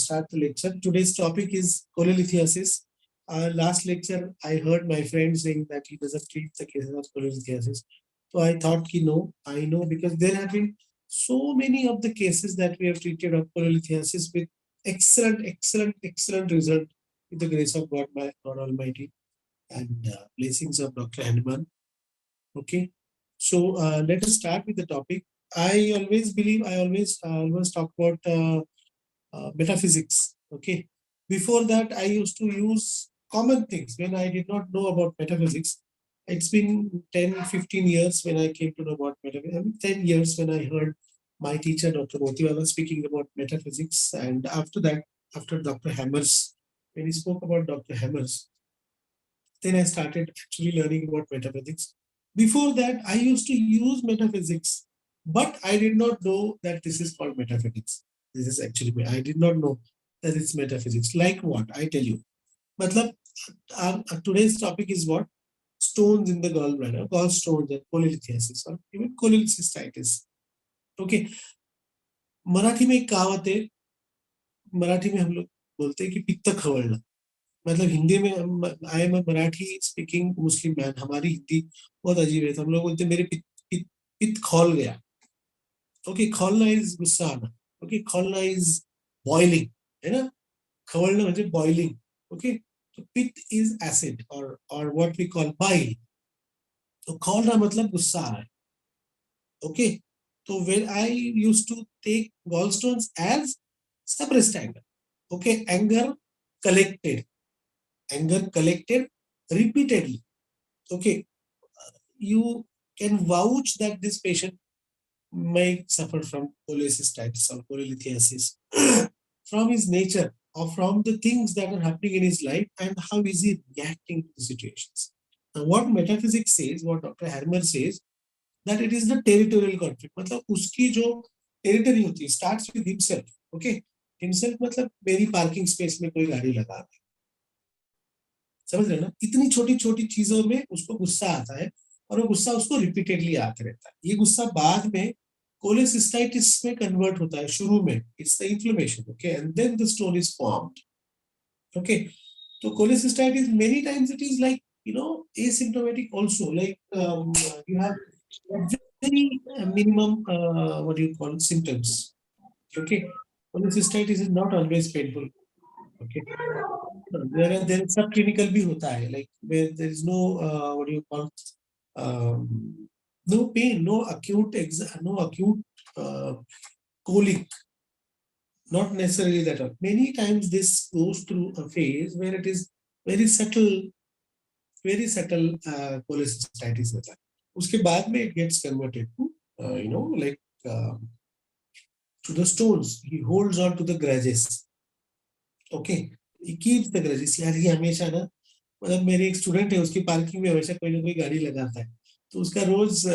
start the lecture. Today's topic is cholelithiasis. Last lecture, I heard my friend saying that he doesn't treat the cases of cholelithiasis. So I thought, no, I know, because there have been so many of the cases that we have treated of cholelithiasis with excellent result with the grace of God, by God Almighty, and blessings of Dr. Hanuman. Okay, so let us start with the topic. I always talk about metaphysics. Okay, before that I used to use common things when I did not know about metaphysics. It's been 10-15 years when I came to know about metaphysics. 10 years when I heard my teacher Dr. Motiwala speaking about metaphysics, and after that, after Dr. Hammers, when he spoke about Dr. Hammers, then I started actually learning about metaphysics. Before that, I used to use metaphysics, but I did not know that this is called metaphysics. This is actually, I did not know that it's metaphysics. Like what? I tell you. Matlab, today's topic is what? Stones in the gallbladder, gallstones and cholelithiasis, or even cholecystitis. Okay. Marathi में एक कहावत है, मराठी में हम लोग बोलते हैं कि पित्त खवड़ना. मतलब हिंदी में, I M Marathi speaking Muslim man, हमारी हिंदी बहुत अजीब है. तो हम लोग बोलते हैं मेरे पित्त खौल गया. ओके, खौलना इज गुस्सा आना. ओके, खौलना इज बॉइलिंग, है ना. खवड़ना म्हणजे बॉइलिंग. ओके, तो पित्त इज एसिड और व्हाट वी कॉल बाइल. तो खौलना मतलब गुस्सा आ रहा है. ओके, तो when I used to take gallstones as suppressed anger. Okay, anger collected repeatedly. Okay, you can vouch that this patient may suffer from cholecystitis or cholelithiasis from his nature or from the things that are happening in his life and how is he reacting to the situations. Now, what metaphysics says, what Dr. Harmer says, that it is the territorial conflict. मतलब उसकी जो territory होती है starts with himself. Okay, himself मतलब मेरी parking space में कोई गाड़ी लगा रहा है. समझ रहे ना. इतनी छोटी छोटी चीजों में उसको गुस्सा आता है और वो गुस्सा उसको रिपीटेडली आते रहता है. ये गुस्सा बाद में कोलेसिस्टाइटिस में कन्वर्ट होता है. शुरू में it's the inflammation. Okay, and then the stone is formed. Okay, तो cholecystitis many times it is like asymptomatic also, like you have very minimum what do you call symptoms. Okay, cholecystitis is not always painful. Okay, there is subclinical भी होता है, like where there is no what do you call no pain, no acute colic, not necessarily that all. Many times this goes through a phase where it is very subtle cholecystitis होता है. उसके बाद में it gets converted to like to the stones. He holds on to the grudges. Okay, he keeps the grudges. यार ये हमेशा ना, मतलब मेरे एक स्टूडेंट है, उसकी पार्किंग में हमेशा कोई ना कोई गाड़ी लगाता है. तो उसका रोज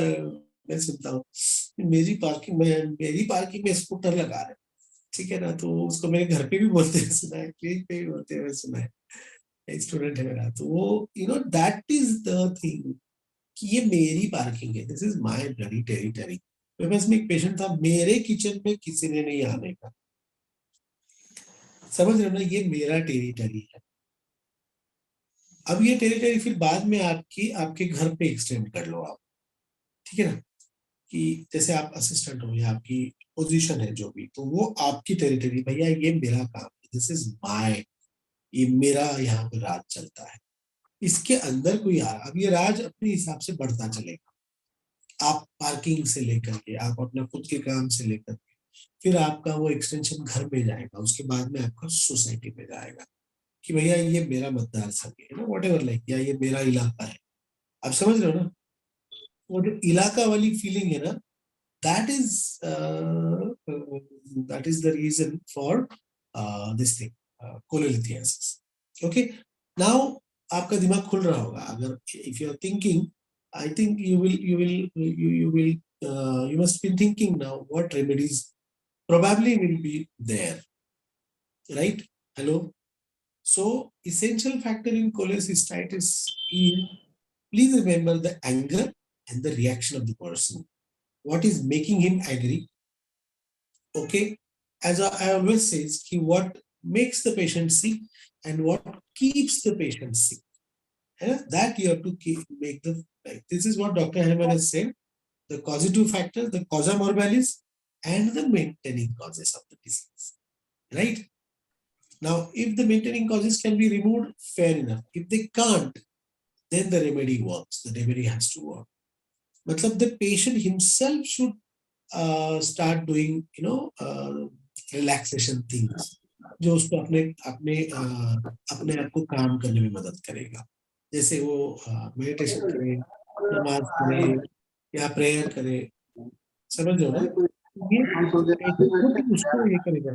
मैं सुनता हूँ, मेरी पार्किंग में स्कूटर लगा रहे. ठीक है ना. तो उसको मेरे घर पे भी बोलते हैं, सुना है, क्लिनिक पे भी बोलते हैं, सुना है. एक स्टूडेंट है मेरा. तो वो दैट इज द थिंग कि ये मेरी पार्किंग है. This is my bloody territory. मेरे पास में एक पेशेंट था, मेरे किचन में किसी ने नहीं आने का. समझ रहे हो ना, ये मेरा टेरिटरी है. अब ये टेरिटरी फिर बाद में आपके घर पे एक्सटेंड कर लो आप. ठीक है ना, कि जैसे आप असिस्टेंट हो या आपकी पोजीशन है जो भी, तो वो आपकी टेरिटरी. भैया ये मेरा काम है, दिस इज माय, ये मेरा यहाँ पे राज चलता है. इसके अंदर कोई आ, अब ये राज अपने हिसाब से बढ़ता चलेगा. आप पार्किंग से लेकर के, आप अपना खुद के काम से लेकर के, फिर आपका वो एक्सटेंशन घर में जाएगा. उसके बाद में आपका सोसाइटी में जाएगा कि भैया ये मेरा मतदार संघ है ना, वॉट एवर, लाइक, या ये मेरा इलाका है. आप समझ रहे हो ना, वो जो इलाका वाली फीलिंग है ना, that is the reason for this thing, cholelithiasis. Okay, now आपका दिमाग खुल रहा होगा. अगर if you are thinking, I think you must be thinking now what remedies probably will be there, right? Hello. So essential factor in cholecystitis is, please remember the anger and the reaction of the person. What is making him angry? Okay, as I always say, what makes the patient sick and what keeps the patient sick. That you have to make the, like, this is what Dr. Hahnemann has said, the causative factor, the causa morbilis, and the maintaining causes of the disease. Right? Now, if the maintaining causes can be removed, fair enough. If they can't, then the remedy works. The remedy has to work. But the patient himself should start doing, relaxation things, जो उसको अपने अपने अपने आप को काम करने में मदद करेगा. जैसे वो मेडिटेशन करे, नमाज पढ़े या प्रेयर करे, समझ लो ना, ये खुद उसको ये करेगा.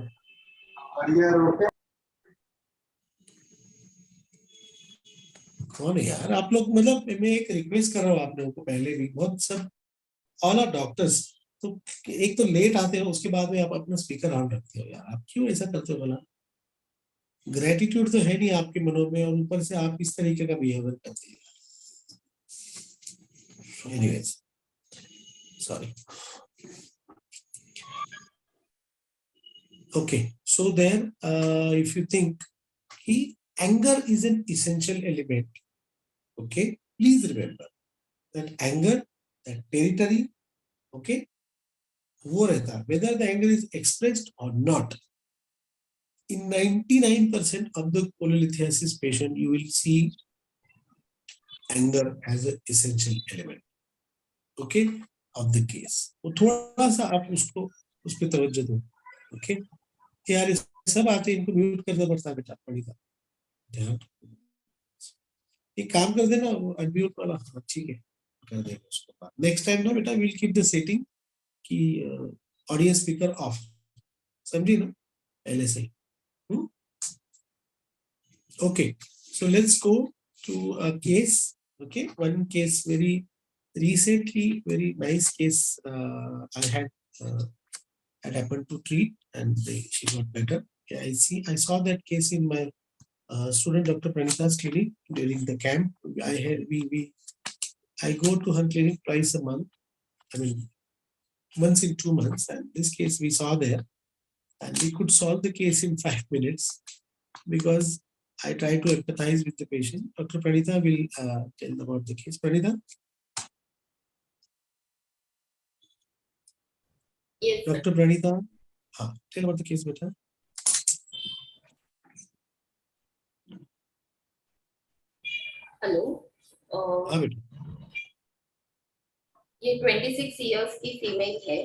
कौन है यार आप लोग, मतलब मैं एक रिक्वेस्ट कर रहा हूँ आप लोगों को, पहले भी बहुत सब ऑल आर डॉक्टर्स, तो एक तो लेट आते हो, उसके बाद में आप अपना स्पीकर ऑन रखते हो यार, आप क्यों ऐसा करते हो? बोला ग्रेटिट्यूड तो है नहीं आपके मनों में, और ऊपर से आप इस तरीके का बिहेवियर करते हैं. Anyways, sorry. Okay, so then if you think anger is an essential element, okay, please remember that anger, that territory, okay, वो रहता है, whether the anger is expressed or not. In 99% of the polylithiasis patient, you will see anger as an essential element, okay, of the case. तो थोड़ा सा आप उसको उस पर तवज्जो दो, okay. यार सब आते इनको म्यूट करना पड़ता है बेटा, पड़ी था ध्यान. एक काम कर देना अनम्यूट वाला, ठीक है, कर देगा उसको. नेक्स्ट टाइम ना बेटा विल कीप द सेटिंग कि ऑडियो स्पीकर ऑफ, समझी ना पहले से. Okay, so let's go to a case. Okay, one case very recently, very nice case I had happened to treat, and she got better. I saw that case in my student Dr. Pranita's clinic during the camp. I go to her clinic twice a month. I mean, once in 2 months, and this case we saw there, and we could solve the case in 5 minutes because I try to empathize with the patient. Dr. Pranita will tell about the case. Pranita? Yes, Dr. Pranita, tell about the case, beta. Hello. ये 26 years की female है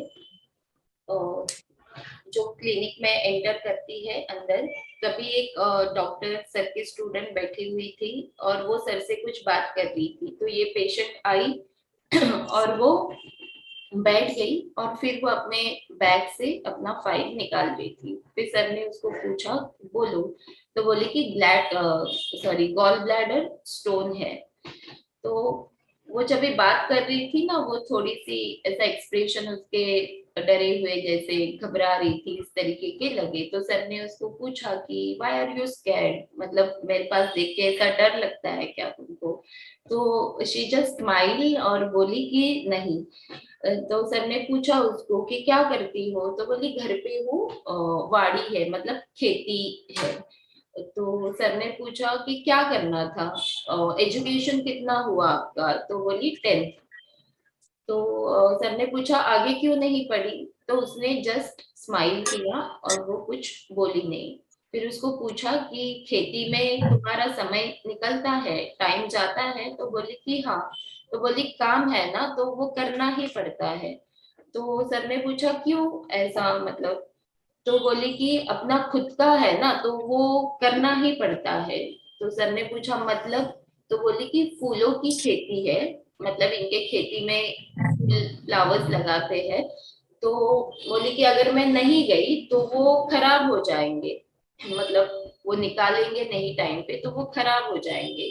जो clinic में enter करती है अंदर. तभी एक डॉक्टर सर की स्टूडेंट बैठी हुई थी और वो सर से कुछ बात कर रही थी, तो ये पेशेंट आई और वो बैठ गई और फिर वो अपने बैग से अपना फाइल निकाल रही थी. फिर सर ने उसको पूछा बोलो, तो बोले कि गॉल ब्लैडर स्टोन है. तो वो जब भी बात कर रही थी ना, वो थोड़ी सी ऐसा एक्सप्रेशन उसके डरे हुए जैसे घबरा रही थी, इस तरीके के लगे. तो सर ने उसको पूछा कि व्हाई आर यू स्कैर्ड, मतलब मेरे पास देख के ऐसा डर लगता है क्या तुमको? तो शी जस्ट स्माइल और बोली कि नहीं. तो सर ने पूछा उसको कि क्या करती हो, तो बोली घर पे हूँ, वाड़ी है मतलब खेती है. तो सर ने पूछा कि क्या करना था, एजुकेशन कितना हुआ आपका, तो बोली 10th. तो सर ने पूछा आगे क्यों नहीं पढ़ी, तो उसने जस्ट स्माइल किया और वो कुछ बोली नहीं. फिर उसको पूछा कि खेती में तुम्हारा समय निकलता है, टाइम जाता है, तो बोली कि हाँ. तो बोली काम है ना तो वो करना ही पड़ता है. तो सर ने पूछा क्यों ऐसा, मतलब, तो बोली कि अपना खुद का है ना तो वो करना ही पड़ता है. तो सर ने पूछा मतलब, तो बोली कि फूलों की खेती है, मतलब इनके खेती में फ्लावर्स लगाते हैं. तो बोली कि अगर मैं नहीं गई तो वो खराब हो जाएंगे, मतलब वो निकालेंगे नहीं टाइम पे तो वो खराब हो जाएंगे.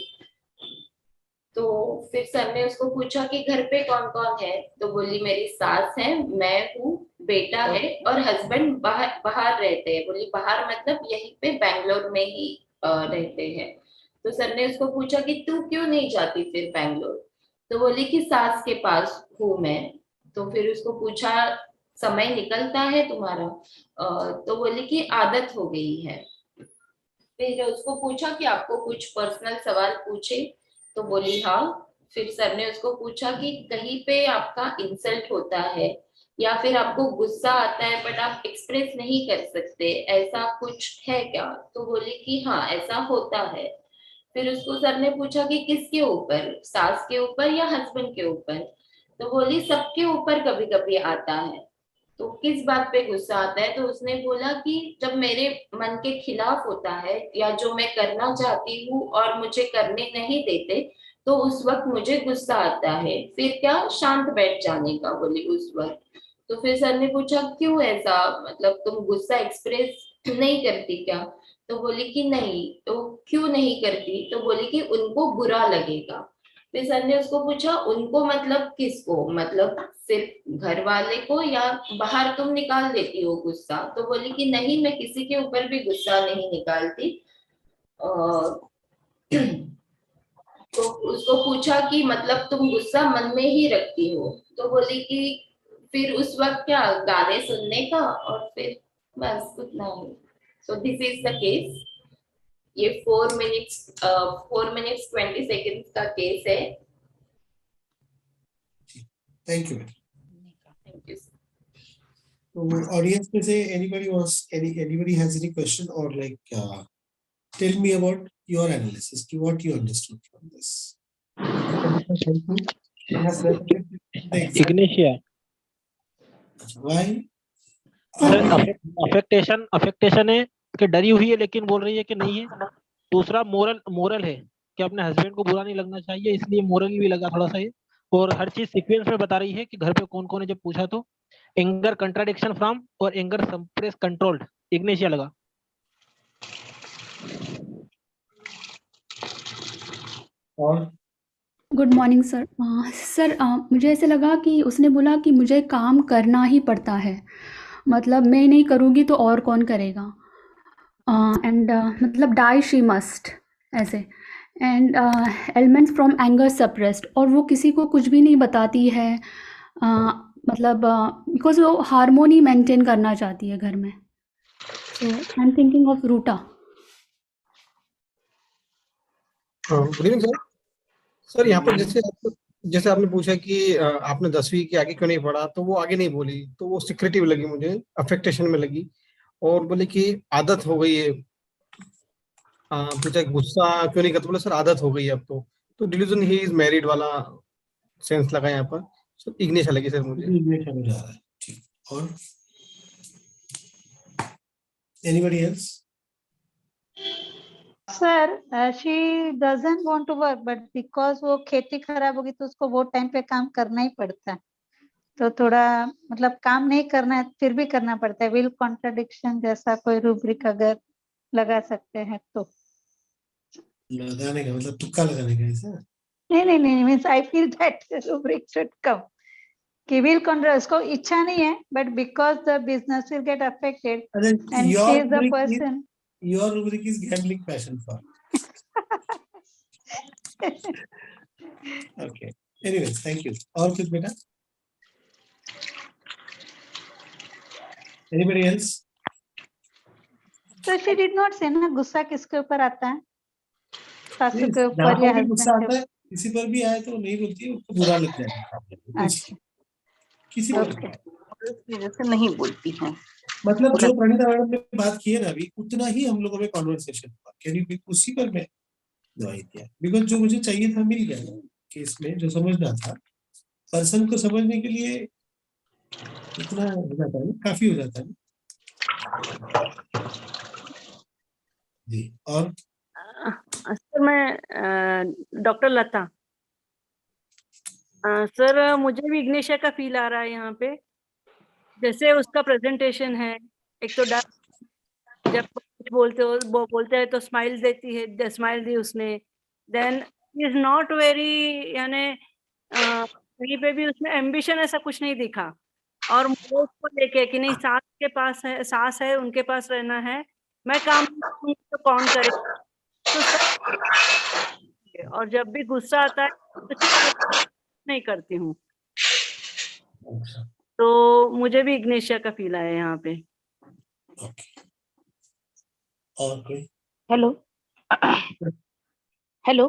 तो फिर सर ने उसको पूछा कि घर पे कौन कौन है, तो बोली मेरी सास है, मैं हूँ, बेटा है और हस्बैंड बाहर बाहर रहते हैं. बोली बाहर मतलब यहीं पे बैंगलोर में ही रहते हैं. तो सर ने उसको पूछा कि तू क्यों नहीं जाती फिर बैंगलोर, तो बोली कि सास के पास हूँ मैं. तो फिर उसको पूछा समय निकलता है तुम्हारा, तो बोली कि आदत हो गई है. फिर उसको पूछा कि आपको कुछ पर्सनल सवाल पूछे, तो बोली हाँ। फिर सर ने उसको पूछा कि कहीं पे आपका इंसल्ट होता है या फिर आपको गुस्सा आता है बट आप एक्सप्रेस नहीं कर सकते, ऐसा कुछ है क्या? तो बोली कि हाँ ऐसा होता है। फिर उसको सर ने पूछा कि किसके ऊपर, सास के ऊपर या हस्बैंड के ऊपर? तो बोली सबके ऊपर कभी कभी आता है। तो किस बात पे गुस्सा आता है? तो उसने बोला कि जब मेरे मन के खिलाफ होता है या जो मैं करना चाहती हूँ और मुझे करने नहीं देते, तो उस वक्त मुझे गुस्सा आता है। फिर क्या, शांत बैठ जाने का, बोली उस वक्त। तो फिर सर ने पूछा क्यों ऐसा, मतलब तुम गुस्सा एक्सप्रेस नहीं करती क्या? तो बोली कि नहीं। तो क्यों नहीं करती? तो बोली कि उनको बुरा लगेगा। फिर सर ने उसको पूछा उनको मतलब किसको, मतलब सिर्फ घर वाले को या बाहर तुम निकाल देती हो गुस्सा? तो बोली कि नहीं, मैं किसी के ऊपर भी गुस्सा नहीं निकालती। अ, तो उसको पूछा कि मतलब तुम गुस्सा मन में ही रखती हो? तो बोली कि फिर उस वक्त क्या, गाने सुनने का, और फिर बस उतना ही। So this is the case. ये 4 मिनट्स 20 सेकेंड्स का केस है। Thank you. Thank you. तो ऑडियंस में से anybody has any question or like tell me about your analysis, what you understood from this. You have presented the exact Ignatia why. Sir affectation affectation है कि डरी हुई है लेकिन बोल रही है कि नहीं है। दूसरा मोरल मोरल है कि अपने हस्बैंड को बुरा नहीं लगना चाहिए, इसलिए मोरल भी लगा थोड़ा सा ये। और हर चीज सीक्वेंस में बता रही है कि घर पे कौन कौन है। जब पूछा तो एंगर कंट्राडिक्शन फ्रॉम और एंगर सप्रेस कंट्रोल्ड, इग्निशिया लगा। और गुड मॉर्निंग सर। सर मुझे ऐसे लगा कि उसने बोला कि मुझे काम करना ही पड़ता है, मतलब मैं नहीं करूँगी तो और कौन करेगा। एंड मतलब डाई शी मस्ट ऐसे। And elements from anger suppressed, और वो किसी को कुछ भी नहीं बताती है। मतलब बिकॉज वो हारमोनी मेंटेन करना चाहती है घर में। So I am thinking of Ruta. Good evening sir. Sir यहाँ पर जैसे आपने पूछा कि आपने 10वीं के आगे क्यों नहीं पढ़ा, तो वो आगे नहीं बोली, तो वो सिक्रेटिव लगी मुझे, अफेक्टेशन में लगी। और बोले कि आदत हो गई है। पूछा गुस्सा क्यों नहीं करते, बोले सर आदत हो गई है अब तो डिल्यूजन ही इज मैरिड वाला सेंस लगा यहाँ पर। सर इग्निशा लगी सर मुझे। ये समझ आ रहा है, ठीक। और anybody else? Sir she doesn't want to work, but because वो खेती खराब होगी तो उसको वो टाइम पे काम करना ही पड़ता है। तो थोड़ा मतलब काम नहीं करना है फिर भी करना पड़ता है। विल कॉन्ट्रडिक्शन जैसा कोई रूब्रिक अगर लगा सकते हैं तो। लगाने का मतलब तुक्का लगाने का ऐसा? नहीं means I feel that rubric should come कि विल कॉन्ट्रडिक्ट, उसको इच्छा नहीं है but because the business will get affected and she is the person. your rubric is gambling passion for. Okay. Anyways, thank you. और कुछ बेटा? Anybody else? So she did not say ना गुस्सा किसके ऊपर आता है, सासू Yes, के जहाँ ऊपर या पर भी गुस्सा हस्बैंड के आता है किसी पर भी आए तो नहीं बोलती है, उसको बुरा लग जाएगा ऊपर। अच्छा किसी पर ओके। इस वजह से नहीं बोलती हूँ। मतलब जो प्रणीता मैडम ने बात की है ना अभी, उतना ही हम लोगों में कॉन्वर्सेशन हुआ, क्योंकि उसी पर मैं दवाई दिया, बिकॉज जो मुझे चाहिए था मिल गया ना केस में, जो समझना था पर्सन को समझने के लिए इतना हो जाता है ना, काफी हो जाता है ना जी। और सर मैं डॉक्टर लता। सर मुझे भी इग्निशिया का फील आ रहा है यहाँ पे। जैसे उसका प्रेजेंटेशन है, एक तो जब कुछ बोलते हैं तो स्माइल देती है, स्माइल दी उसने। देन इज नॉट वेरी, यानी कहीं पे भी उसमें एम्बिशन ऐसा कुछ नहीं दिखा। और मुझे उसको लेके कि नहीं, सास के पास है, सास है, उनके पास रहना है, मैं काम नहीं करूंगी तो कौन करे। तो सब, और जब भी गुस्सा आता है तो चुप नहीं करती हूँ। तो मुझे भी इग्निशिया का फील आया यहाँ पे। ओके। और कोई? Hello hello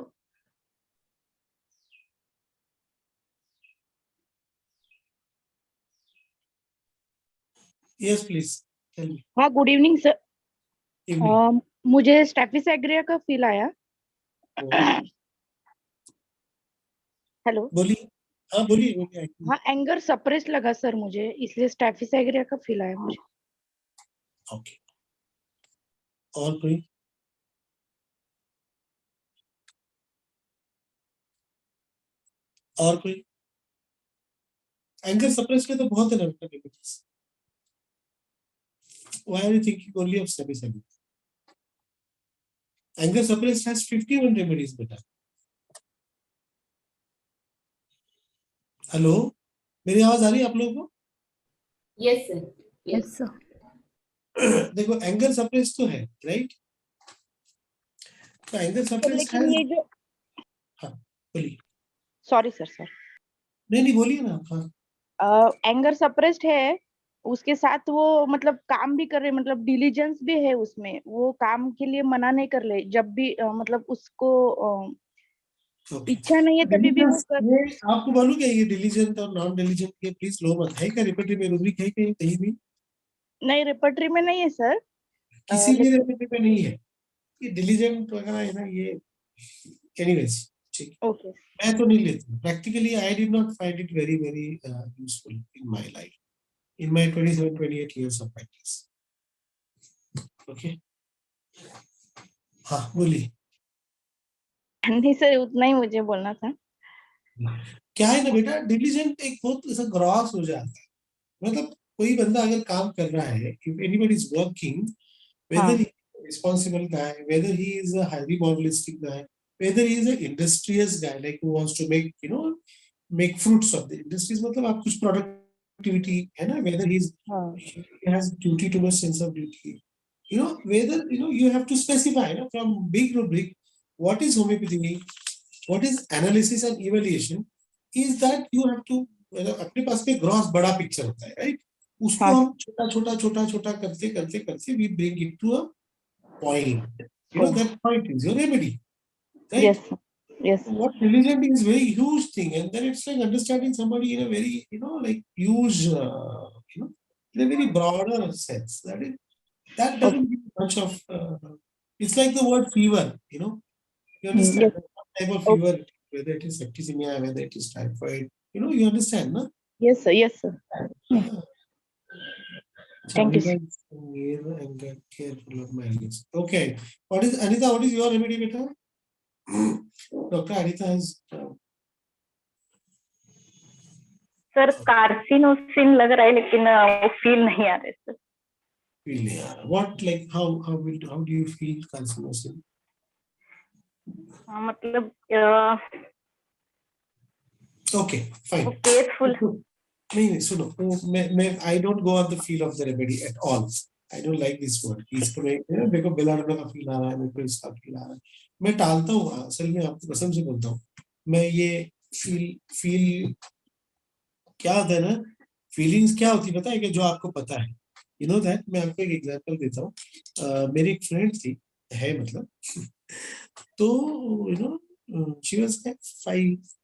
Yes, please tell me. हाँ, गुड इवनिंग सर। Evening. मुझे स्टेफिस एग्रिया का फील आया। हेलो बोलिए, हाँ बोलिए बोलिए। हाँ, एंगर सप्रेस लगा सर मुझे, इसलिए स्टेफिस एग्रिया का फील आया मुझे। ओके, और कोई? और कोई? एंगर सप्रेस के तो बहुत है ना remedies. Why are you thinking only of stabilis? Anger suppress has 51 remedies, beta. Hello, मेरी आवाज आ रही है आप लोगों को? Yes sir, yes sir. देखो, एंगर सप्रेस तो है, राइट? तो एंगर सप्रेस लेकिन ये जो, हाँ बोलिए। सॉरी सर नहीं बोलिए ना। हाँ, एंगर सप्रेस्ड है, उसके साथ वो मतलब काम भी कर रहे, मतलब डिलीजेंस भी है उसमें, वो काम के लिए मना नहीं कर ले, जब भी मतलब उसको इच्छा नहीं है तभी भी वो कर। ये आपको मालूम क्या, ये डिलीजेंट और नॉन डिलीजेंट के प्लीज लो मत है क्या? रिपोर्टरी में रूब्रिक है कहीं भी? नहीं, रेपर्टरी में नहीं है सर। किसी भी लेकिन रिपोर्टरी में नहीं है ये डिलीजेंट वगैरह, है ना ये? एनीवेज, ठीक, ओके। मैं तो नहीं लेता practically. I did not find it very very useful in my life, in my 27-28 years of practice. Okay. हाँ बोलिए. नहीं सर, उतना ही मुझे बोलना था। क्या है ना बेटा, डिलीजेंट एक बहुत ऐसा ग्रॉस हो जाता है. मतलब कोई बंदा अगर काम कर रहा है, if anybody is working, whether he is a responsible guy, whether he is a highly moralistic guy, whether he is an industrious guy like who wants to make, you know, make fruits of the industries, मतलब आप कुछ productivity है ना, whether he has duty towards sense of duty, you know, whether, you know, you have to specify, you know, from big rubric what is homeopathy, what is analysis and evaluation, is that you have to, अपने पास में gross बड़ा picture होता है, right? उसको हम छोटा छोटा करते करते करते we bring it to a point, you know, that point is your remedy, right? Yes. What religion is very huge thing, and then it's like understanding somebody in a very, you know, like huge, you know, in a very broader sense. That doesn't give much of. It's like the word fever, you know. You understand what type of fever, whether it is septicemia, whether it is typhoid. You know, you understand, no? Yes sir. Thank you, sir. And get careful of my list. Okay. What is Anita? What is your remedy, beta? Dr. Anita has. Sir carcinosin लग रहा है, लेकिन वो feel नहीं आ रहे sir. Feel नहीं आ रहा. What, like how do you feel carcinosine? मतलब Okay, fine. केयरफुल. नहीं सुनो, मैं I don't go on the feel of the remedy at all. I don't like this word. इसको मेरे को बेलाडोना का फील आ रहा है, मेरे को इसका फील आ रहा है, मैं टालता हूँ. असल में आपको कसम से बोलता हूँ, मैं ये फील क्या होता है ना, फीलिंग्स क्या होती है पता है कि जो आपको पता है, you know that. मैं आपको एक एग्जांपल देता हूँ. मेरी एक फ्रेंड थी, है मतलब, तो you know, she was like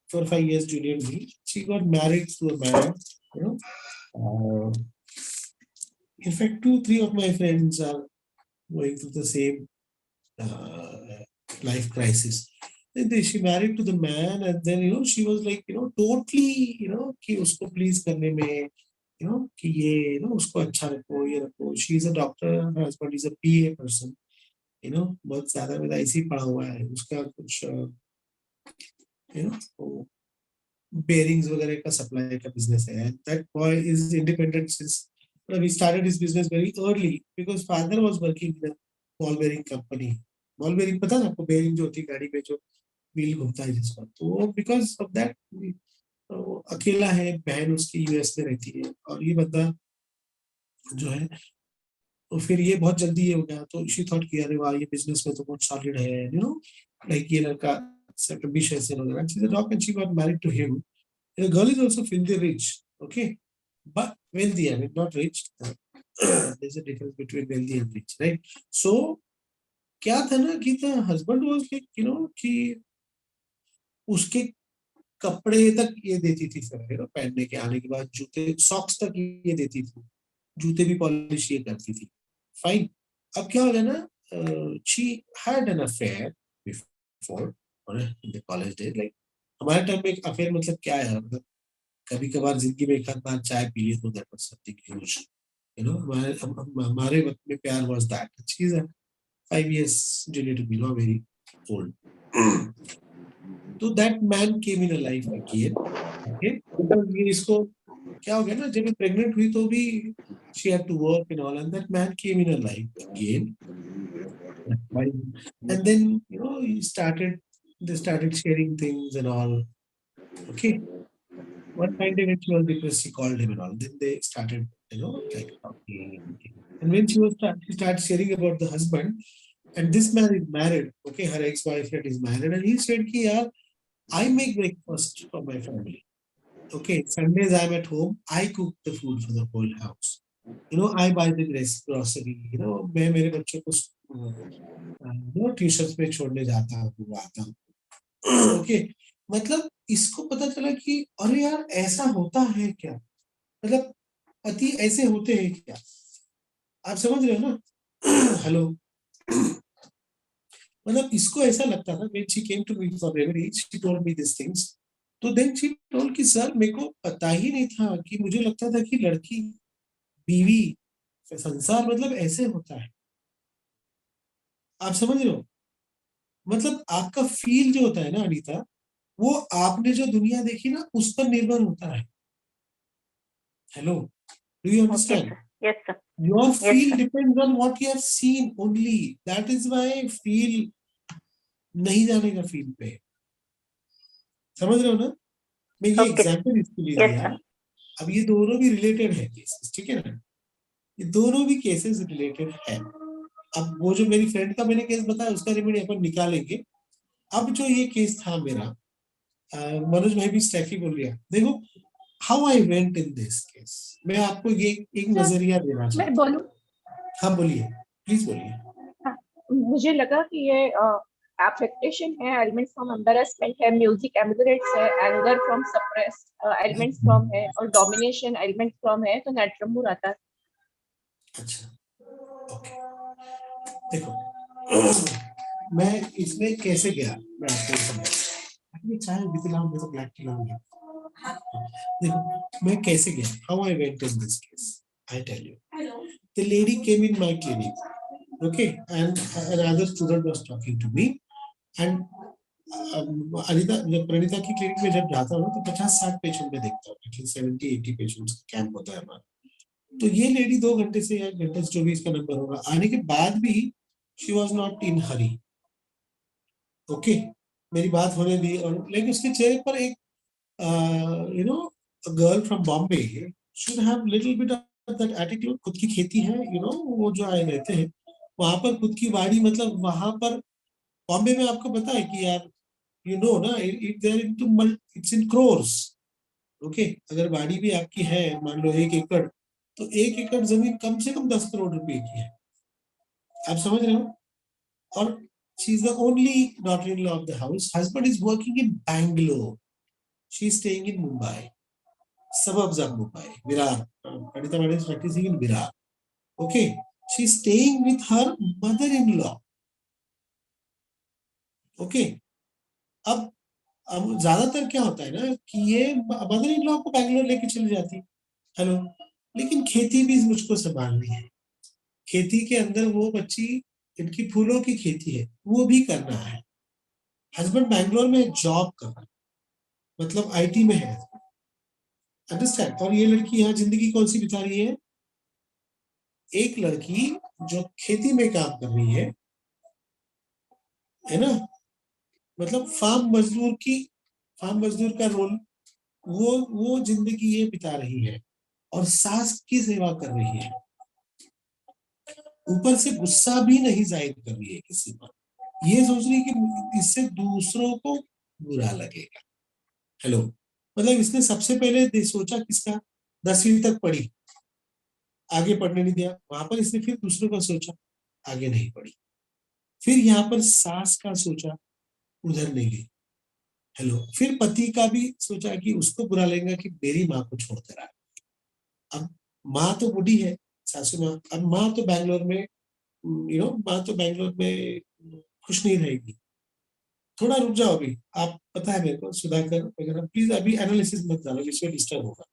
4 or 5 years junior to me. She got married to a man, you know. In fact, 2-3 of my friends are going through the same life crisis. Then she married to the man, and then, you know, she was like, you know, totally, you know, कि उसको please करने में, you know, कि ये, you know, उसको अच्छा रखो, ये रखो. She is a doctor, her husband is a PA person, you know, बहुत ज़्यादा मेरा इसी पढ़ा हुआ है. उसका कुछ, you know, bearings वगैरह का सप्लाई का बिजनेस है. That boy is independent since, you know, he started his business very early because father was working in a ball bearing company. Ball bearing पता है आपको, बेरिंग जो होती है गाड़ी में, जो व्हील घूमता है जिसका, तो बिकॉज ऑफ दैट अकेला है. बहन उसकी यूएस में रहती है, और ये बंदा जो है, तो फिर ये बहुत जल्दी ये हो गया. तो शी थॉट कि अरे वाह, ये बिजनेस में तो बहुत सॉलिड है, यू नो, लाइक ये लड़का ambitious and all that. She's a doctor and she got married to him. The girl is also filthy rich, okay, but wealthy. I mean, not rich. There's a difference between wealthy and rich, right? So क्या था ना कि the husband was like कि उसके कपड़े तक ये देती थी सर, पहनने के आने के बाद जूते सॉक्स तक ये देती थी, जूते भी पॉलिश ये करती थी, फाइन। अब क्या हो गया ना, she had an affair before in the college days. Like हमारे टाइम में एक अफेयर मतलब क्या है, मतलब कभी कभार जिंदगी में एक आध बार चाय पी लिए तो दैट वाज समथिंग ह्यूज, हमारे वक्त में प्यार वाज दैट चीज है। 5 years junior to me, not very old. So that man came in a life again. Okay, because ये इसको क्या हो गया ना, जब प्रेग्नेंट हुई तो भी she had to work and all, and that man came in her life again. And then they started sharing things and all. Okay, one fine day when she was depressed, she called him and all. Then they started, like talking. And when she started sharing about the husband, and this man is married. Okay, her ex-boyfriend is married, and he said, "Ki yaar, I make breakfast for my family. Okay, Sundays I'm at home. I cook the food for the whole house. I buy the grocery. मैं मेरे बच्चों को tuition पे छोड़ने जाता हूँ, आता हूँ। ओके, मतलब इसको पता चला कि अरे यार ऐसा होता है क्या, मतलब पति ऐसे होते हैं क्या, आप समझ रहे हो ना? हेलो, मतलब इसको ऐसा लगता था, when she came to me for remedy, she told me these things. तो then she told कि सर मेरे को पता ही नहीं था, कि मुझे लगता था कि लड़की बीवी संसार मतलब ऐसे होता है, आप समझ रहे हो? मतलब आपका फील जो होता है ना अनीता, वो आपने जो दुनिया देखी ना उस पर निर्भर होता है। Hello, do you understand? Yes, sir. Your Yes, feel sir. depends on what you have seen only. That is why feel नहीं जाने का फील पे, समझ रहे हो ना? मैं ये Okay. एग्जाम्पल इसके लिए Yes, दिया। sir. अब ये दोनों भी रिलेटेड है केसेस, ठीक है ना? ये दोनों भी केसेस रिलेटेड है। अब वो जो मेरी फ्रेंड का मैंने केस बताया उसका रेमेडी अपन निकालेंगे। अब जो ये केस था मेरा, मनोज भाई भी स्टैफी बोल रहा, देखो how I went in this case, मैं आपको ये एक नजरिया देना चाहता मैं बोलूं? हाँ बोलिए, प्लीज बोलिए। हाँ, मुझे लगा कि ये एफेक्टेशन है, एलिमेंट्स फ्रॉम एम्बैरेसमेंट है, म्यूजिक एम्बुलेट्स है, anger from suppress elements from है, और डोमिनेशन एलिमेंट फ्रॉम है, तो नेट्रम्बूर आता है। अच्छा, ओके, देखो मैं इसमें कैसे गया, मैं आपको समझाऊं। चाहे बितला मेरे ब्लैक टी लाऊंगा। देखो मैं कैसे गया, how I went in this case, I tell you. The lady came in my clinic, okay, and another student was talking to me, and Anita, जब प्रणीता की क्लिनिक में जब जाता हूँ तो 50-60 पेशेंट में देखता हूँ, एटलीस्ट 70-80 पेशेंट्स का कैंप होता है हमारा। तो ये लेडी 2 घंटे से या 1 घंटे से जो भी इसका नंबर होगा आने के बाद भी she was not in Hari. Okay, मेरी बात होने दी, और लेकिन उसके चेहरे पर एक girl from Bombay should have little bit of that attitude. खुद की खेती है, वो जो आए रहते हैं वहां पर, खुद की बाड़ी, मतलब वहां पर बॉम्बे में आपको पता है कि यार ना इट्स इन क्रोर्स। ओके, अगर बाड़ी भी आपकी है मान लो 1 एकड़, तो 1 एकड़ जमीन कम से कम 10 करोड़ रुपए की है, आप समझ रहे हो? और she is the only daughter in law of the house, husband is working in Bangalore, she is staying in Mumbai, suburbs of Mumbai, Virar. Pranita Madam is practicing in Virar. Okay, she is staying with her mother-in-law. Okay, अब ज्यादातर क्या होता है ना कि ये mother in law को बैंगलोर लेके चली जाती है। हेलो, लेकिन खेती भी मुझको संभालनी है, खेती के अंदर वो बच्ची, इनकी फूलों की खेती है, वो भी करना है। हस्बैंड बैंगलोर में जॉब कर रहा है, मतलब आईटी में है, अंडरस्टैंड? और ये लड़की यहाँ जिंदगी कौन सी बिता रही है? एक लड़की जो खेती में काम कर रही है ना, मतलब फार्म मजदूर का रोल, वो जिंदगी ये बिता रही है, और सास की सेवा कर रही है, ऊपर से गुस्सा भी नहीं जाहिर कर रही है किसी पर, ये सोच रही है कि इससे दूसरों को बुरा लगेगा। हेलो, मतलब इसने सबसे पहले सोचा किसका? 10वीं तक पढ़ी, आगे पढ़ने नहीं दिया, वहां पर इसने फिर दूसरों का सोचा, आगे नहीं पढ़ी। फिर यहाँ पर सास का सोचा, उधर नहीं गई। हेलो, फिर पति का भी सोचा कि उसको बुरा लगेगा कि मेरी माँ को छोड़कर आ। अब माँ तो बूढ़ी है, सासू माँ, अब माँ तो बैंगलोर में, माँ तो बैंगलोर में खुश नहीं रहेगी। थोड़ा रुक जाओ अभी, आप पता है मेरे को सुधाकर वगैरह, प्लीज अभी एनालिसिस मत डालो, इसमें डिस्टर्ब होगा,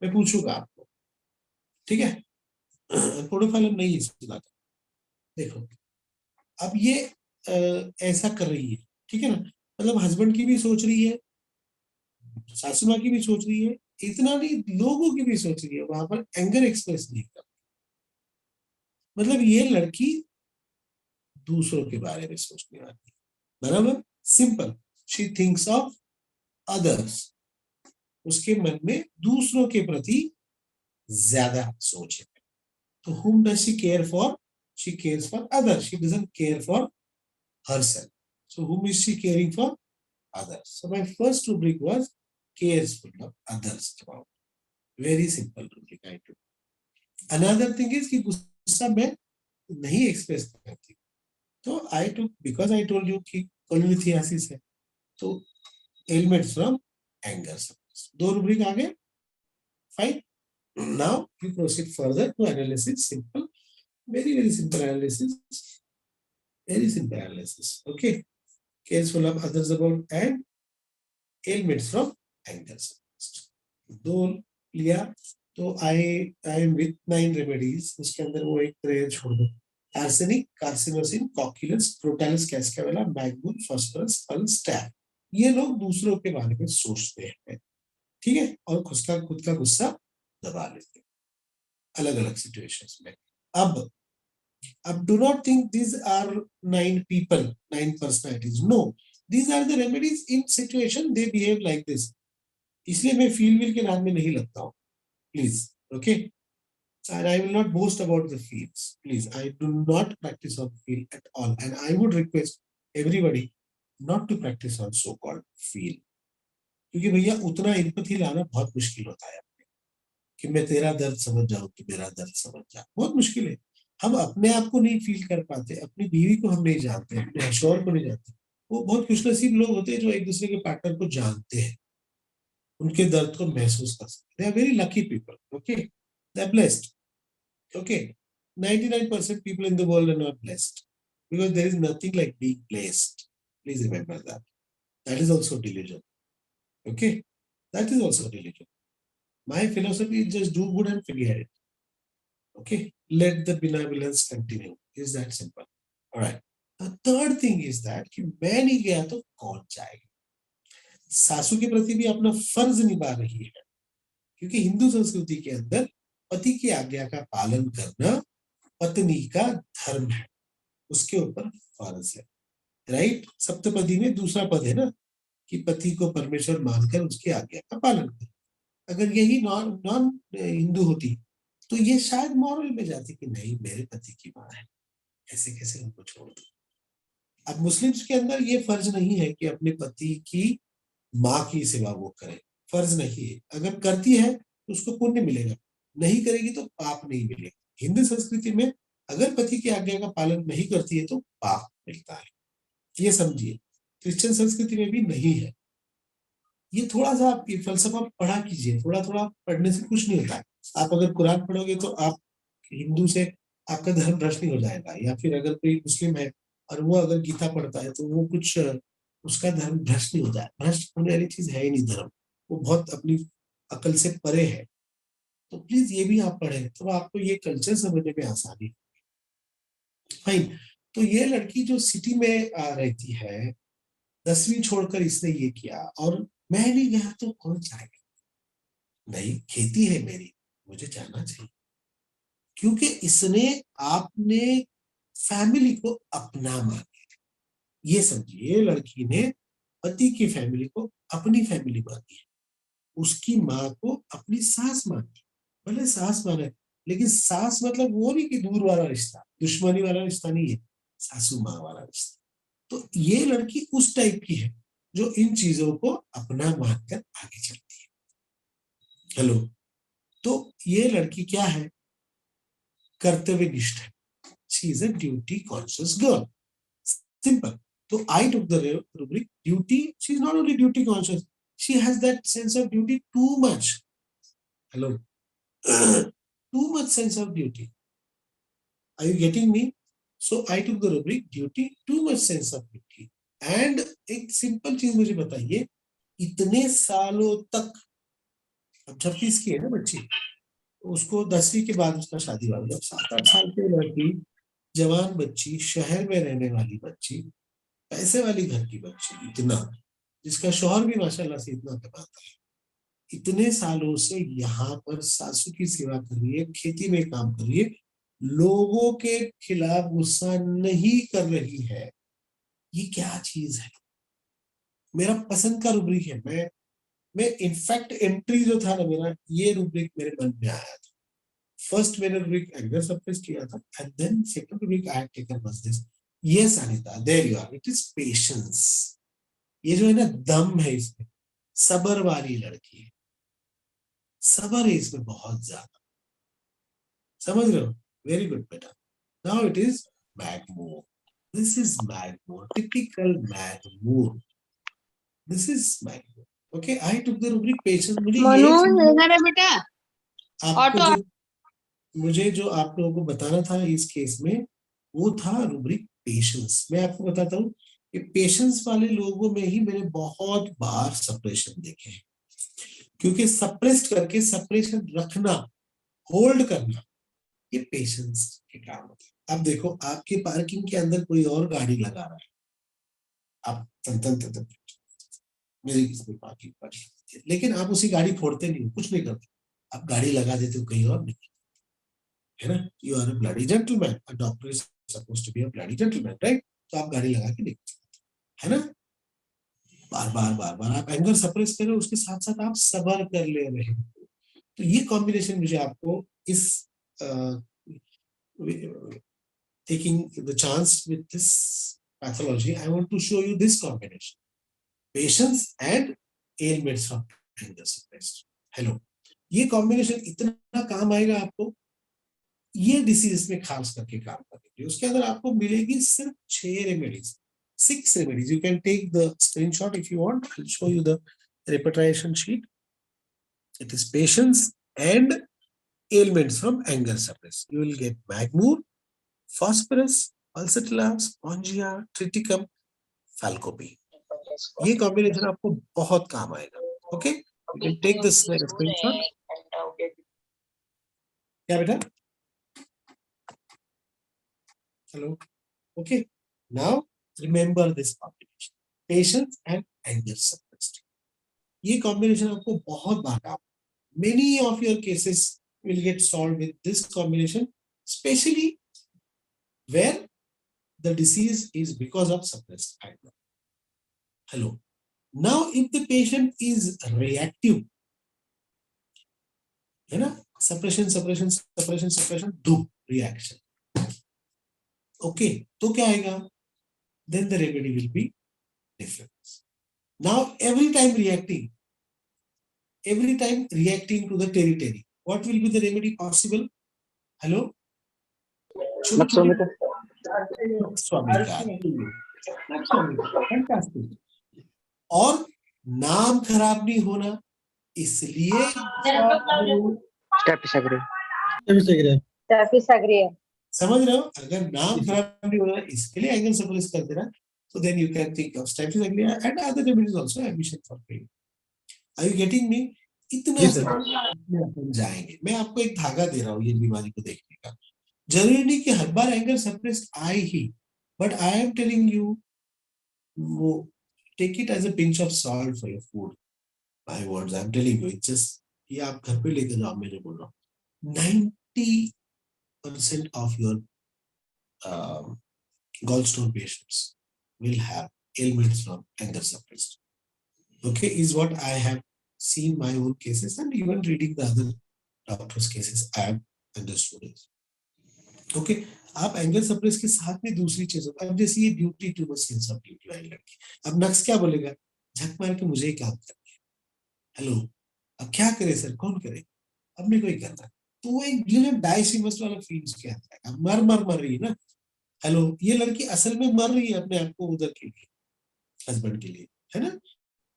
मैं पूछूंगा आपको, ठीक है? प्रोटोफाइल हम नहीं है सुधाकर। देखो अब ये ऐसा कर रही है, ठीक है ना, मतलब हस्बैंड की भी सोच रही है, सासू माँ की भी सोच रही है, इतना नहीं लोगों की भी सोच रही है, वहां पर एंगर एक्सप्रेस नहीं कर, मतलब ये लड़की दूसरों के बारे में सोचने वाली, बराबर, simple, she thinks of others, उसके मन में दूसरों के प्रति ज्यादा सोच है। तो whom does she care for? She cares for others. She doesn't care for herself. So whom is she caring for? Others. So my first rubric was cares for others about. Very simple rubric I do. Another thing is कि गुस्सा मैं नहीं express करती, तो I took, because I told you कि कोलिथियासिस है, तो ailments from anger. दो rubric आ गए, fine. Now you proceed further to analysis. Simple, very simple analysis. Very simple analysis. Okay. Cares full of others about and ailments from anger. दो लिया, तो I am with 9 remedies. उसके अंदर वो एक prayer छोड़ दो. Arsenic, carcinosin, cocculus, Protalus cascavella, magmul, phosphorus, pulse, staph. ये लोग दूसरों के बारे में सोचते हैं, ठीक है, और खुद का गुस्सा दबा लेते हैं अलग अलग सिचुएशंस में। अब do not think these are 9 people, 9 personalities. No, these are the remedies in situation they behave like this. इसलिए मैं फील के नाम में नहीं लगता हूँ, please, okay? And I will not boast about the feels, please. I do not practice on feel at all, and I would request everybody not to practice on so-called feel, क्योंकि भैया उतना empathy लाना बहुत मुश्किल होता है कि मैं तेरा दर्द समझ जाऊं, कि मेरा दर्द समझ जा, बहुत मुश्किल है। हम अपने आप को नहीं फील कर पाते, अपनी बीवी को हम नहीं जानते, अपने शौहर को नहीं जानते। वो बहुत खुशनसीब लोग होते हैं जो एक दूसरे के पार्टनर को जानते हैं, उनके दर्द को महसूस कर सकते हैं। Very lucky people, okay, they are blessed, okay. 99% people in the world are not blessed, because there is nothing like being blessed. Please remember that. That is also delusion, okay? That is also delusion. My philosophy is just do good and forget it. Okay, let the benevolence continue. Is that simple? All right. The third thing is that कि मैं नहीं गया तो कौन जाएगा? सासू के प्रति भी अपना फर्ज निभा रही है, क्योंकि हिंदू संस्कृति के अंदर पति की आज्ञा का पालन करना पत्नी का धर्म है, उसके ऊपर फर्ज है, राइट? सप्तपदी में दूसरा पद है ना, कि पति को परमेश्वर मानकर उसकी आज्ञा का पालन करें। अगर यही नॉन हिंदू होती तो ये शायद मॉरल में जाती कि नहीं, मेरे पति की माँ है, ऐसे कैसे उनको छोड़ दो। अब मुस्लिम्स के अंदर ये फर्ज नहीं है कि अपने पति की माँ की सेवा वो करे, फर्ज नहीं है। अगर करती है तो उसको पुण्य मिलेगा, नहीं करेगी तो पाप नहीं मिलेगा। हिंदू संस्कृति में अगर पति की आज्ञा का पालन नहीं करती है तो पाप मिलता है, ये समझिए। क्रिश्चियन संस्कृति में भी नहीं है। ये थोड़ा सा आप फलसफा पढ़ा कीजिए, थोड़ा थोड़ा पढ़ने से कुछ नहीं होता है। आप अगर कुरान पढ़ोगे तो आप हिंदू से आपका धर्म भ्रष्ट नहीं हो जाएगा, या फिर अगर कोई मुस्लिम है और वो अगर गीता पढ़ता है तो वो कुछ उसका धर्म भ्रष्ट नहीं होता है। भ्रष्ट होने वाली चीज है ही नहीं धर्म, वो बहुत अपनी अकल से परे है। तो प्लीज ये भी आप पढ़ें तो आपको ये कल्चर समझने में आसानी। फाइन। तो ये लड़की जो सिटी में रहती है, 10वीं छोड़कर इसने ये किया, और मैं नहीं गया तो कौन जाएगा? नहीं, खेती है मेरी, मुझे जाना चाहिए, क्योंकि इसने आपने फैमिली को अपना माना। ये समझिए, लड़की ने पति की फैमिली को अपनी फैमिली मानी है, उसकी माँ को अपनी सास मानी। भले सास माने, लेकिन सास मतलब वो नहीं कि दूर वाला रिश्ता, दुश्मनी वाला रिश्ता नहीं है, सासू माँ वाला रिश्ता। तो ये लड़की उस टाइप की है जो इन चीजों को अपना मानकर आगे चलती है। हेलो, तो ये लड़की क्या है? कर्तव्यनिष्ठ है। She is a duty conscious girl. Simple. So I took the rubric duty. She's not only duty conscious, she has that sense of duty too much. Hello. Too much sense of duty. Are you getting me? So I took the rubric duty, too much sense of duty. And एक simple चीज मुझे बताइए, इतने सालों तक, अब 36 की है ना बच्ची, उसको 10वीं के बाद उसका शादी हुआ, जब 7-8 साल की लड़की, जवान बच्ची, शहर में रहने वाली बच्ची, पैसे वाली घर की बच्ची, इतना, जिसका शौहर भी माशाल्लाह से इतना कमाता है, इतने सालों से यहाँ पर सासू की सेवा कर रही है, खेती में काम कर रही है, लोगों के खिलाफ गुस्सा नहीं कर रही है, ये क्या चीज है? मेरा पसंद का रूब्रिक है। मैं इनफैक्ट एंट्री जो था ना मेरा, ये रूब्रिक मेरे मन में आया था। फर्स्ट मैंने रूब्रिक एंगर सप्रेस किया था, and then second rubric I had taken was this. Yes Anita, there you are, it is patience. ये जो है ना, दम है इसमें, सबर वाली लड़की है, सबर है इसमें बहुत ज्यादा, समझ रहे हो? वेरी गुड बेटा। Now it is Magmore. This is Magmore, typical Magmore. This is Magmore. Okay, I took the rubric patience. मुझे ये बेटा मुझे जो आप लोगों को बताना था इस केस में, वो था रुब्रिक पेशेंस। मैं आपको बताता हूँ कि पेशेंस वाले लोगों में ही मैंने बहुत बार सप्रेशन देखे हैं, क्योंकि सप्रेस्ड करके सप्रेशन रखना, होल्ड करना, ये पेशेंस के काम होता है। अब देखो, आपके पार्किंग के अंदर कोई और गाड़ी लगा रहा है, आप तन मेरी किसमें पार्किंग पड़ी, लेकिन आप उसी गाड़ी फोड़ते नहीं हो, कुछ नहीं करते, आप गाड़ी लगा देते हो कहीं और नहीं, है ना? You are a bloody gentleman, a doctor is supposed to be a bloody gentleman, right? तो आप गाड़ी लगा के देखते है ना? बार बार आप एंगर सप्रेस कर रहे हो, उसके साथ साथ आप सबर कर ले रहे हो। तो ये कॉम्बिनेशन मुझे आपको इस taking the chance with this pathology, I want to show you this combination: patience and ailments from anger suppressed. Hello, ये combination इतना काम आएगा आपको ये डिसीज में खास करके काम करेगी। उसके अंदर आपको मिलेगी सिर्फ 6 remedies, 6 remedies. You can take the screenshot if you want. I'll show you the repetition sheet. It is patience and ailments from anger suppressed. You will get Magmore, Phosphorus, Pulsatilla, Spongia, Triticum, Falcopy. ये combination आपको बहुत काम आएगा। Okay, you can take this screenshot. क्या बेटा? Hello. Okay. Now remember this combination: patience and anger suppressed. ये combination आपको बहुत बार काम। Many of your cases will get solved with this combination, especially where the disease is because of suppressed anger. Hello. Now, if the patient is reactive, है ना, suppression, do reaction. Okay, तो क्या आएगा? Then the remedy will be different. Now, every time reacting to the territory, what will be the remedy possible? Hello. और नाम खराब नहीं होना, इसलिए समझ रहे हो? अगर नाम खराब नहीं होना इसके लिए एंगर सप्रेस कर देना, so then you can think of staphysagria and other remedies also, admission for pain. Are you getting me? इतना जाएंगे। मैं आपको एक धागा दे रहा हूँ ये बीमारी को देखने का। जरूरी नहीं कि हर बार एंगर सप्रेस आए ही, but I am telling you, take it as a pinch of salt for your food. My words, I am telling you, it's just, ये आप घर पे लेकर जाओ, मैं बोल रहा हूँ। 90% of your gallstone patients will have ailments from anger suppressed. Okay, is what I have seen my own cases and even reading the other doctors' cases I have understood it. Okay, आप anger suppress के साथ में दूसरी चीजों, अब जैसे ये duty too much sense of duty वाली लड़की, अब नक्स क्या बोलेगा? झक मार के मुझे ही काम करना है। हेलो, अब क्या करे सर, कौन करे? अब मेरे को ही करना है। तो वो एक डाइसिमस वाला फील उसके आता है, मर रही है ना, हेलो, ये लड़की असल में मर रही है अपने आप को उधर के लिए, हस्बैंड के लिए, है ना।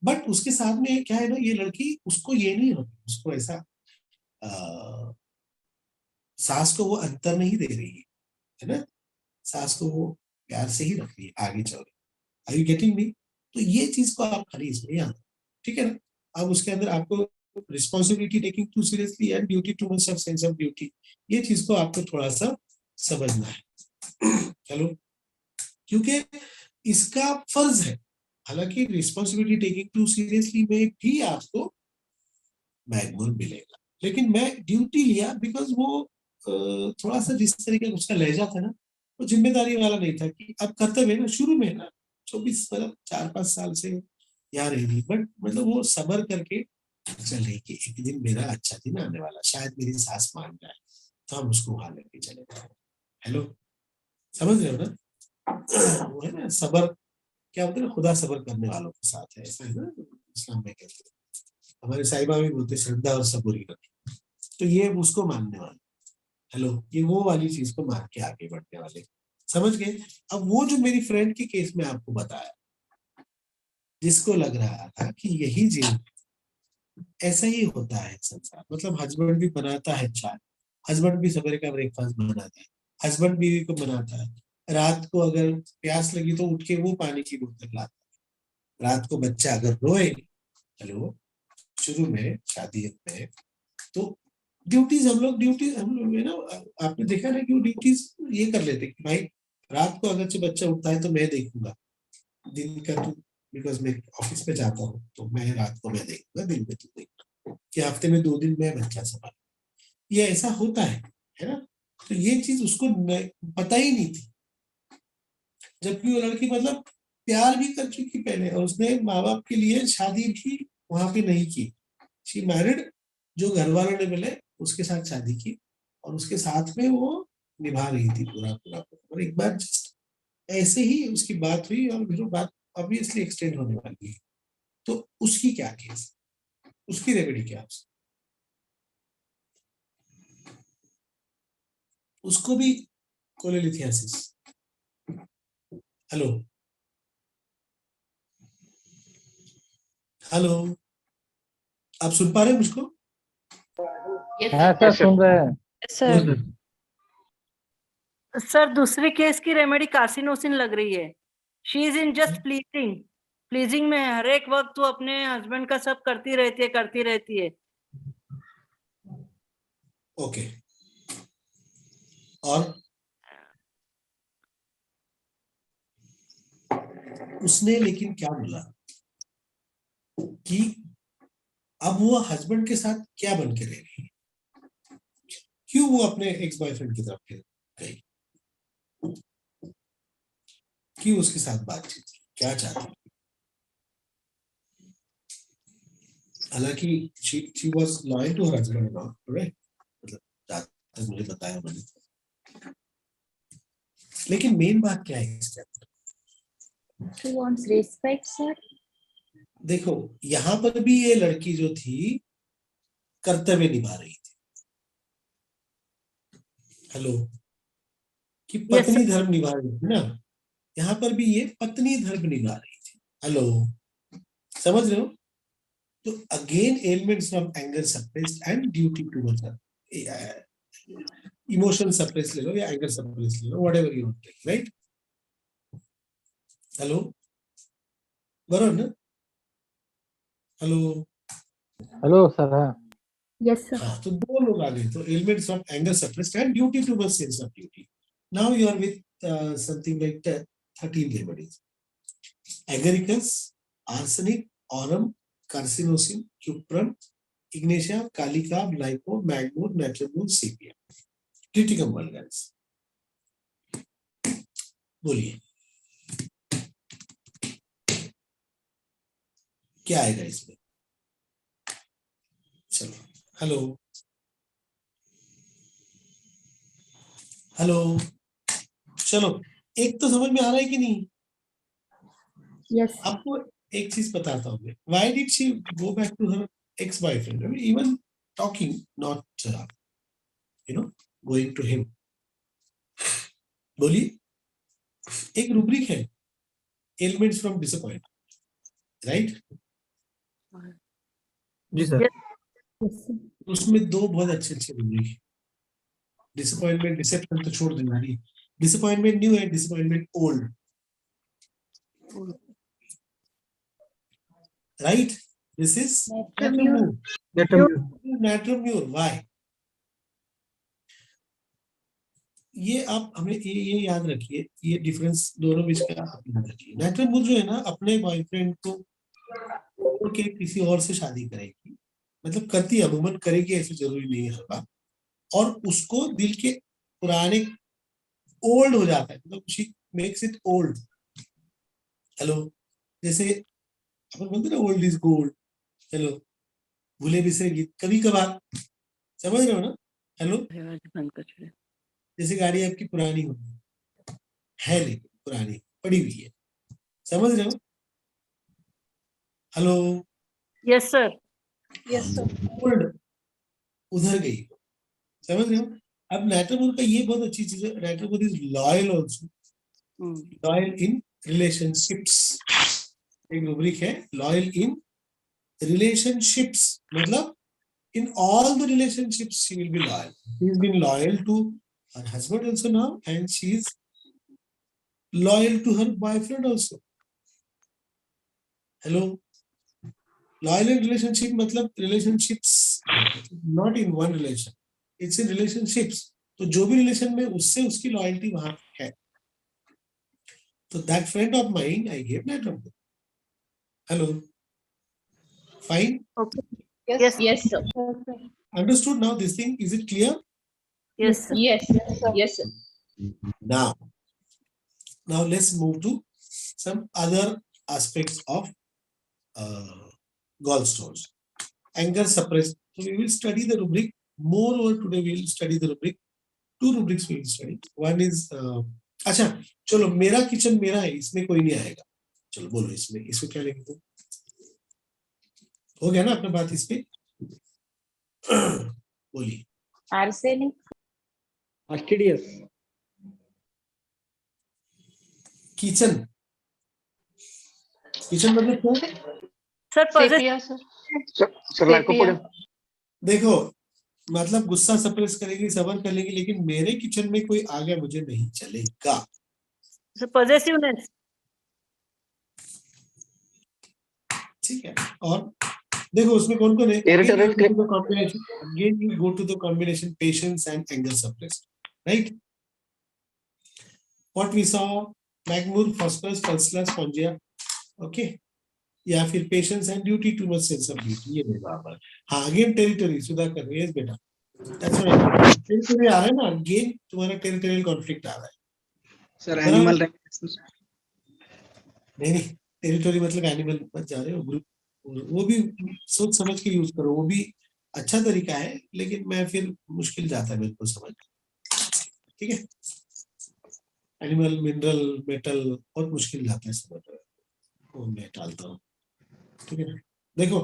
बट उसके साथ में क्या है ना, ये लड़की उसको ये नहीं होती, उसको ऐसा सास को वो अंतर नहीं दे रही है ना, सास को वो प्यार से ही रख रही है आगे चल रही। Are you getting me? तो ये चीज को आप खाली इसमें याद, ठीक है ना। अब उसके अंदर आपको responsibility taking too seriously and duty too much of sense of duty, ये चीज को आपको थोड़ा सा समझना है। चलो, क्योंकि इसका फर्ज है, हालांकि रिस्पॉन्सिबिलिटी टेकिंग टू सीरियसली में भी आपको मैगमोर मिलेगा, लेकिन मैं ड्यूटी लिया बिकॉज वो थोड़ा सा जिस तरीके का उसका लहजा था ना, वो जिम्मेदारी वाला नहीं था कि अब कर्तव्य ना शुरू में ना 24 मतलब 4-5 साल से यहाँ रही, बट मतलब वो सबर करके चल रही कि एक दिन मेरा अच्छा दिन आने वाला, शायद मेरी सास मान जाए तो हम उसको वहां लेके चले जाए। हेलो, समझ रहे हो ना? वो है ना सबर, क्या होता है ना, खुदा सबर करने वालों के साथ है, ऐसा है ना इस्लाम में कहते हैं। हमारे साहिबा भी बोलते श्रद्धा और सबूरी रखें, तो ये उसको मानने वाले। हेलो, ये वो वाली चीज को मान के आगे बढ़ने वाले, समझ गए। अब वो जो मेरी फ्रेंड के केस में आपको बताया, जिसको लग रहा था कि यही जीवन, ऐसा ही होता है संसार, मतलब हस्बैंड भी बनाता है चाय, हस्बैंड भी सवेरे का ब्रेकफास्ट बनाता है, हस्बैंड बीवी को बनाता है, रात को अगर प्यास लगी तो उठ के वो पानी की बोतल लाता है, रात को बच्चा अगर रोए, हेलो, शुरू में शादी में तो ड्यूटीज हम लोग ना, आपने देखा ना कि वो ड्यूटीज ये कर लेते कि भाई रात को अगर से बच्चा उठता है तो मैं देखूंगा, दिन का तू, बिकॉज मैं ऑफिस में जाता हूँ तो मैं रात को मैं देखूंगा, दिन में तू देखूंगा, कि हफ्ते में 2 दिन मैं बच्चा संभाल, ये ऐसा होता है ना। तो ये चीज उसको पता ही नहीं थी, जबकि वो लड़की मतलब प्यार भी कर चुकी पहले, और उसने माँ बाप के लिए शादी भी वहां पे नहीं की, शी मैरिड, जो घर वालों ने बोले उसके साथ शादी की, और उसके साथ में वो निभा रही थी पूरा पूरा। और एक बार जस्ट ऐसे ही उसकी बात हुई, और फिर बात ऑब्वियसली एक्सटेंड होने वाली है, तो उसकी क्या केस, उसकी रेमेडी क्या, उसको भी कोलेलिथियासिस। हेलो हेलो, आप सुन पा रहे हैं मुझको? हाँ सर, सुन रहे हैं सर। सर, दूसरे केस की रेमेडी कार्सिनोसिन लग रही है। She is in just pleasing में हर एक वक्त वो अपने हस्बैंड का सब करती रहती है। ओके, और उसने लेकिन क्या बोला कि अब वो हस्बैंड के साथ क्या बन के रह रही है, क्यों वो अपने एक्स बॉयफ्रेंड की तरफ गई, क्यों उसके साथ बातचीत की, क्या चाहती, हालांकि she was loyal to her husband now, right? मतलब जहाँ तक मुझे बताया उन्होंने, लेकिन मेन बात क्या है इसके अंदर, She wants respect, sir. देखो यहाँ पर भी ये लड़की जो थी कर्तव्य निभा रही थी, हेलो, कि पत्नी धर्म निभा रही थी ना, यहाँ पर भी ये पत्नी धर्म निभा रही थी। हेलो, समझ रहे हो? तो again elements of anger suppressed and duty towards emotion suppress ले लो या एंगर सप्रेस ले लो, whatever you want, right? Hello Varun, hello hello sir. हाँ यस सर। हाँ, तो 2 लोग आ गए, तो elements of anger suppressed and duty towards sense of duty. Now you are with something like 13 remedies: agaricus, arsenic, aurum, carcinosin, cuprum, ignatia, kalika, glyco, Magmore, natromor, sepia, Triticum vulgaris. बोलिए क्या आएगा इसमें? चलो, हेलो हेलो, चलो, एक तो समझ में आ रहा है कि नहीं? यस। आपको एक चीज बताता हूँ मैं, why did she go back to her ex boyfriend, I mean even talking, not you know going to him. बोलिए एक रूब्रिक है एलिमेंट्स फ्रॉम डिसअपॉइंट, राइट? जी सर। उसमें दो बहुत अच्छे अच्छे रूब्रिक है। डिसअपॉइंटमेंट, डिसेप्शन तो छोड़ देना, नहीं। डिसअपॉइंटमेंट न्यू है, disappointment old, right? This is natromure. Why? ये आप हमें ये याद रखिए, ये डिफरेंस दोनों बीच का आप याद रखिए। natromure जो है ना, अपने बॉयफ्रेंड को छोड़ के किसी और से शादी करेगी, मतलब करती है, अमूमन करेगी, ऐसे जरूरी नहीं है हर बार, और उसको दिल के पुराने ओल्ड हो जाता है, मतलब she makes it old. Hello, जैसे अपन बोलते ना ओल्ड इज गोल्ड, हेलो, भूले बिसरे गीत कभी कभार, समझ रहे हो ना? हेलो, जैसे गाड़ी आपकी पुरानी होगी है, लेकिन पुरानी पड़ी हुई है, समझ रहे हो? Hello, yes sir. ओल्ड उधर गई, समझ रहे हो? अब natromure का ये बहुत अच्छी चीज है, natromure is loyal also, loyal in relationships. एक रूब्रिक है लॉयल इन रिलेशनशिप्स, मतलब in all the relationships she will be loyal. She's been loyal to her husband also now, and she is loyal to her boyfriend also. Hello, loyal in relationship मतलब relationships, not in one relation, it's in relationships. तो जो भी relation में उससे उसकी loyalty वहां है, तो that friend of mine I gave natromure. Hello, fine? Okay. Yes, sir. Understood now this thing? Is it clear? Yes sir. Yes, sir. Now let's move to some other aspects of gallstones. Anger suppressed. So we will study the rubric. Moreover, today we will study the rubric. Two rubrics we will study. One is अच्छा, चलो मेरा kitchen मेरा है, इसमें कोई नहीं आएगा। चलो बोलो, इसमें क्या लिखेंगे? हो गया ना अपना बात इस पे? बोलिए। Arsenic. Fastidious. किचन, किचन मतलब क्या? सर Sir, देखो, मतलब गुस्सा सप्रेस करेगी, सबर कर लेगी, लेकिन मेरे किचन में कोई आ गया मुझे नहीं चलेगा। पॉजेसिवनेस। ठीक है, और देखो उसमें कौन कौन है? Again you go to the combination patience and anger suppressed, right? What we saw, Magmur, phosphorus, pulsar, spongia, okay? या फिर patience and duty too much sense of duty, ये मेरा बात। हाँ, अगेन टेरिटरी, सुधा कर रही है बेटा, दैट्स व्हाट टेरिटरी आ रहा है ना, अगेन तुम्हारा टेरिटोरियल कॉन्फ्लिक्ट आ रहा है सर। एनिमल नहीं, टेरिटरी मतलब एनिमल मत जा रहे हो, ग्रुप, वो भी सोच समझ के यूज करो, वो भी अच्छा तरीका है, लेकिन मैं फिर मुश्किल जाता है मेरे को समझ, ठीक है? एनिमल, मिनरल, मेटल बहुत मुश्किल जाता है समझ, वो मैं टालता हूँ, ठीक है? देखो,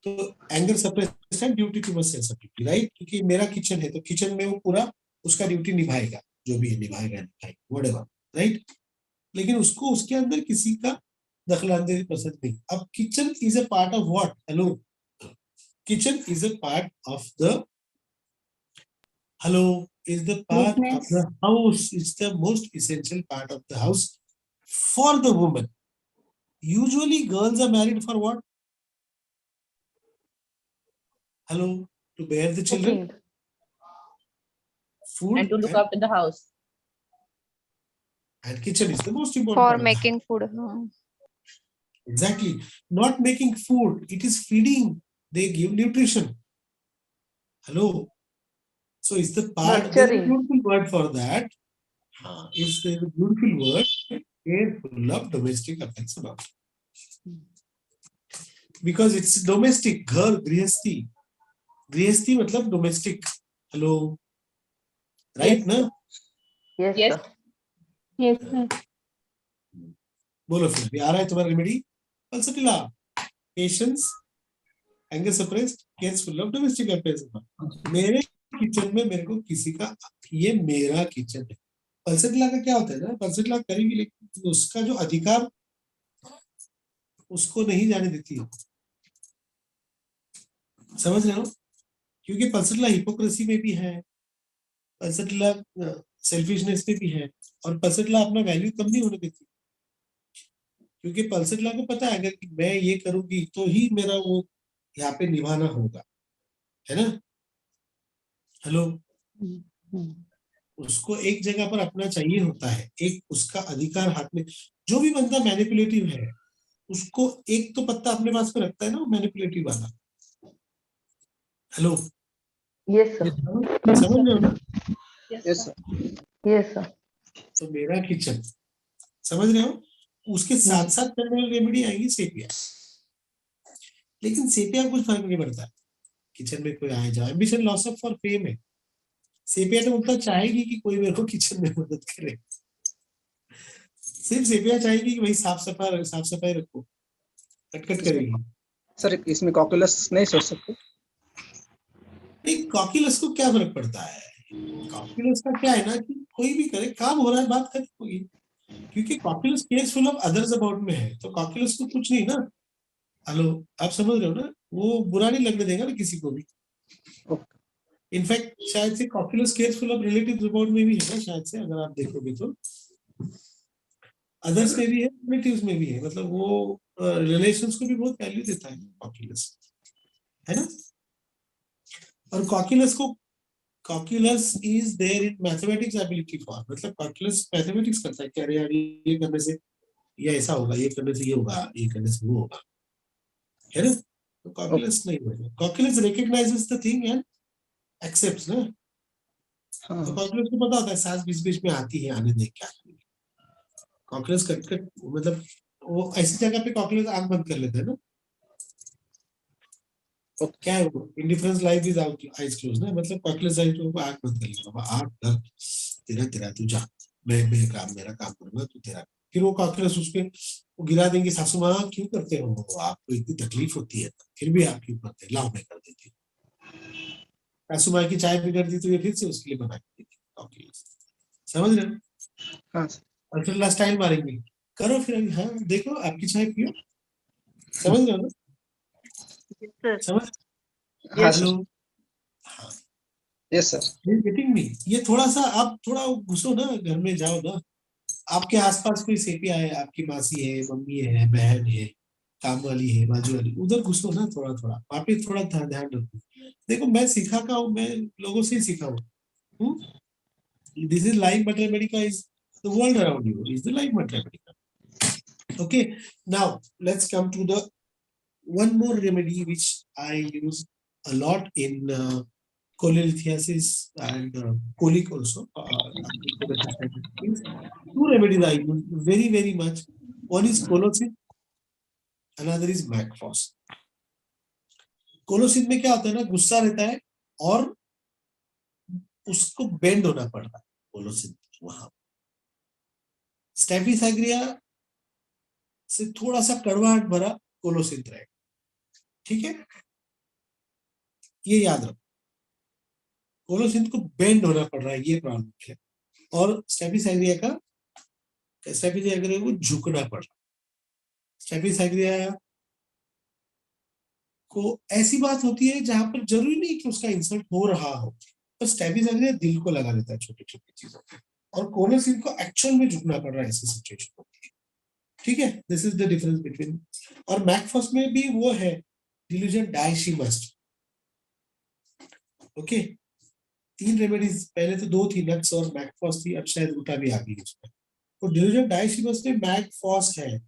तो anger suppress and duty too much sense of duty, right? क्योंकि मेरा किचन है, तो किचन में वो पूरा उसका ड्यूटी निभाएगा, जो भी है निभाएगा, व्हाटएवर, राइट? लेकिन उसको उसके अंदर किसी का दखलंदाजी पसंद नहीं। अब kitchen is a part of what? Hello, kitchen is a part of the, hello, is the part of the house, is the most essential part of the house for the woman. Usually girls are married for what? Hello, to bear the children, food, And to look after the house. And kitchen is the most important For part of making food. Exactly. Not making food, it is feeding. They give nutrition. Hello. So is the part, there is a beautiful word for that. Is the beautiful word, careful of domestic affairs about. Because it's domestic, ghar, grihasti. Grihasti matlab domestic. Hello. Right, Yes. na? Yes. Yes, sir. बोलो फिर भी आ रहा है तुम्हारा remedy? Pulsatilla, patience, anger suppressed, careful of domestic affairs. मेरे kitchen में मेरे को किसी का, ये मेरा किचन है, पल्सेट लॉ का क्या होता है ना, पल्सेट लॉ करेंगे लेकिन उसका जो अधिकार उसको नहीं जाने देती है, समझ रहे हो? क्योंकि पल्सेट लॉ हिपोक्रेसी में भी है, पल्सेट लॉ सेल्फिशनेस में भी है, और पल्सेट लॉ अपना वैल्यू कम नहीं होने देती, क्योंकि पल्सेट लॉ को पता है अगर कि मैं ये करूंगी तो ही मेरा वो यहाँ पे निभाना होगा, है ना? हेलो, उसको एक जगह पर अपना चाहिए होता है, एक उसका अधिकार हाथ में। जो भी बंदा मैनिपुलेटिव है उसको एक तो पत्ता अपने पास में रखता है ना, मैनिपुलेटिव वाला। हेलो, यस सर, समझ रहे हो ना? Yes sir. तो मेरा किचन, समझ रहे हो? उसके साथ साथ करने वाली रेमेडी आएगी सेपिया, लेकिन सेपिया कुछ फर्क नहीं पड़ता किचन में कोई आए जाए। Ambition loss of for fame है। सेपिया तो उतना चाहेगी कि कोई मेरे को किचन में मदद करे, सिर्फ सेपिया चाहेगी कि भाई साफ सफाई रखो, कटकट करेगी। सर इसमें कॉकुलस नहीं सोच सकते? नहीं, कॉकुलस को क्या फर्क पड़ता है? कॉकुलस का क्या है ना कि कोई भी करे, काम हो रहा है, बात खत्म होगी, क्योंकि Cocculus careful of others about में है, तो कॉकुलस को कुछ नहीं ना। हेलो, आप समझ रहे हो ना? वो बुरा नहीं लगने देगा ना किसी को भी। इनफैक्ट शायद से Cocculus careful of relatives about में भी है ना, शायद से, अगर आप देखोगे तो अदर्स में भी है, रिलेटिव्स में भी है, मतलब वो रिलेशंस को भी बहुत वैल्यू देता है कॉकुलस, है ना? और cocculus is there in mathematics ability for, मतलब कॉकुलस मैथमेटिक्स करता है, क्या यार ये करने से ये ऐसा होगा, ये करने से ये होगा, ये करने से वो होगा, है ना? तो कॉकुलस नहीं होगा, cocculus recognises the thing and accepts ना। तो कॉकुलस को पता होता है सांस बीच में आती है, आने दे, क्या कॉकुलस कट मतलब वो ऐसी जगह पे कॉकुलस आंख बंद कर लेता है ना। तो क्या है वो indifference life is out eyes close ना, मतलब कॉकुलस आइज को आंख बंद कर लेगा, आंख कर, तेरा तू जा, मैं मेरा काम करूंगा, तू तेरा। फिर वो कॉकुलस उसके वो गिरा देंगे, सासू माँ क्यों करते हो, आपको इतनी तकलीफ होती है फिर भी आप क्यों करते, लाओ मैं कर देती हूँ। सासू माँ की चाय बिगड़ दी तो ये फिर से उसके लिए बना के देती कॉकुलस, समझ रहे हो? हाँ। और फिर लास्ट टाइम मारेंगे, करो फिर, हाँ देखो आपकी चाय पियो, समझ रहे हो ना? समझ? Hello, yes sir. Getting me? ये थोड़ा सा आप थोड़ा घुसो ना, घर में जाओ ना, आपके आसपास कोई सेपिया है, आपकी मासी है, मम्मी है, बहन है, काम वाली है, बाजू वाली, उधर घुसो ना थोड़ा थोड़ा, वहां पे थोड़ा ध्यान रखो। देखो मैं सीखा का हूँ, मैं लोगों से ही सीखा हूँ। This is life Mathematica is the world around you is the life Mathematica. Okay, now let's come to the one more remedy which I use a lot in cholelithiasis and colic also. Two remedies I use very much. One is Colocin, another is Macphos. Colocin में क्या होता है ना, गुस्सा रहता है और उसको बेंड होना पड़ता है कोलोसिन वहां। स्टेफिसाग्रिया से थोड़ा सा कड़वाहट भरा कोलोसिन रहेगा, ठीक है? ये याद रखो, कोलोसिन को बेंड होना पड़ रहा है, ये प्रॉब्लम है। और स्टेफिसाग्रिया को झुकना पड़ रहा है। स्टेफिसाग्रिया को ऐसी बात होती है जहां पर जरूरी नहीं कि उसका इंसल्ट हो रहा हो, तो स्टेफिसाग्रिया दिल को लगा देता है छोटी छोटी चीजों पे, और कोलोसिन को एक्चुअल में झुकना पड़ रहा है, ऐसी सिचुएशन होती है, ठीक है? This is the difference between. और मैकफॉस में भी वो है delusion die she must. Okay, 3 remedies, पहले तो 2 थी, नक्स और मैकफॉस थी, अब शायद उल्टा भी आ गई उसमें। तो डिल्यूजन डाई शी मस्ट में मैकफॉस है।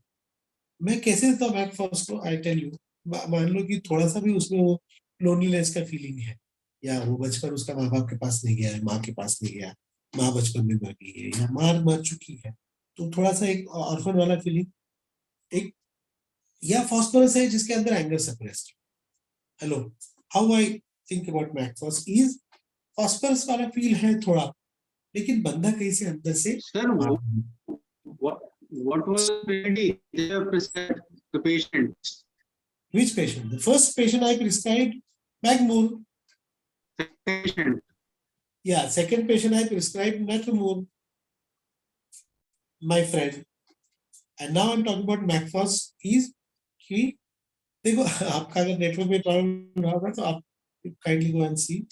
मैं कैसे देता हूँ मैकफॉस को, आई टेल यू। मान लो कि थोड़ा सा भी उसमें वो लोनलीनेस का फीलिंग है, या वो बचपन उसका माँ बाप के पास नहीं गया है, माँ के पास नहीं गया, माँ बचपन में मर गई है, या माँ मर चुकी है, तो थोड़ा सा एक ऑर्फन वाला फीलिंग, एक या फॉस्फोरस है जिसके अंदर anger suppressed. Hello, how I think about mag phos is phosphorus वाला फील है थोड़ा, लेकिन बंदा कहीं से अंदर से sir what was the remedy they have prescribed the patient? Which patient? The first patient I prescribed Magmul. Patient. Yeah, second patient I prescribed Metformin. my friend, and now I'm talking about MacFoss. He देखो आपका अगर network में problem रहा होगा तो आप kindly go and see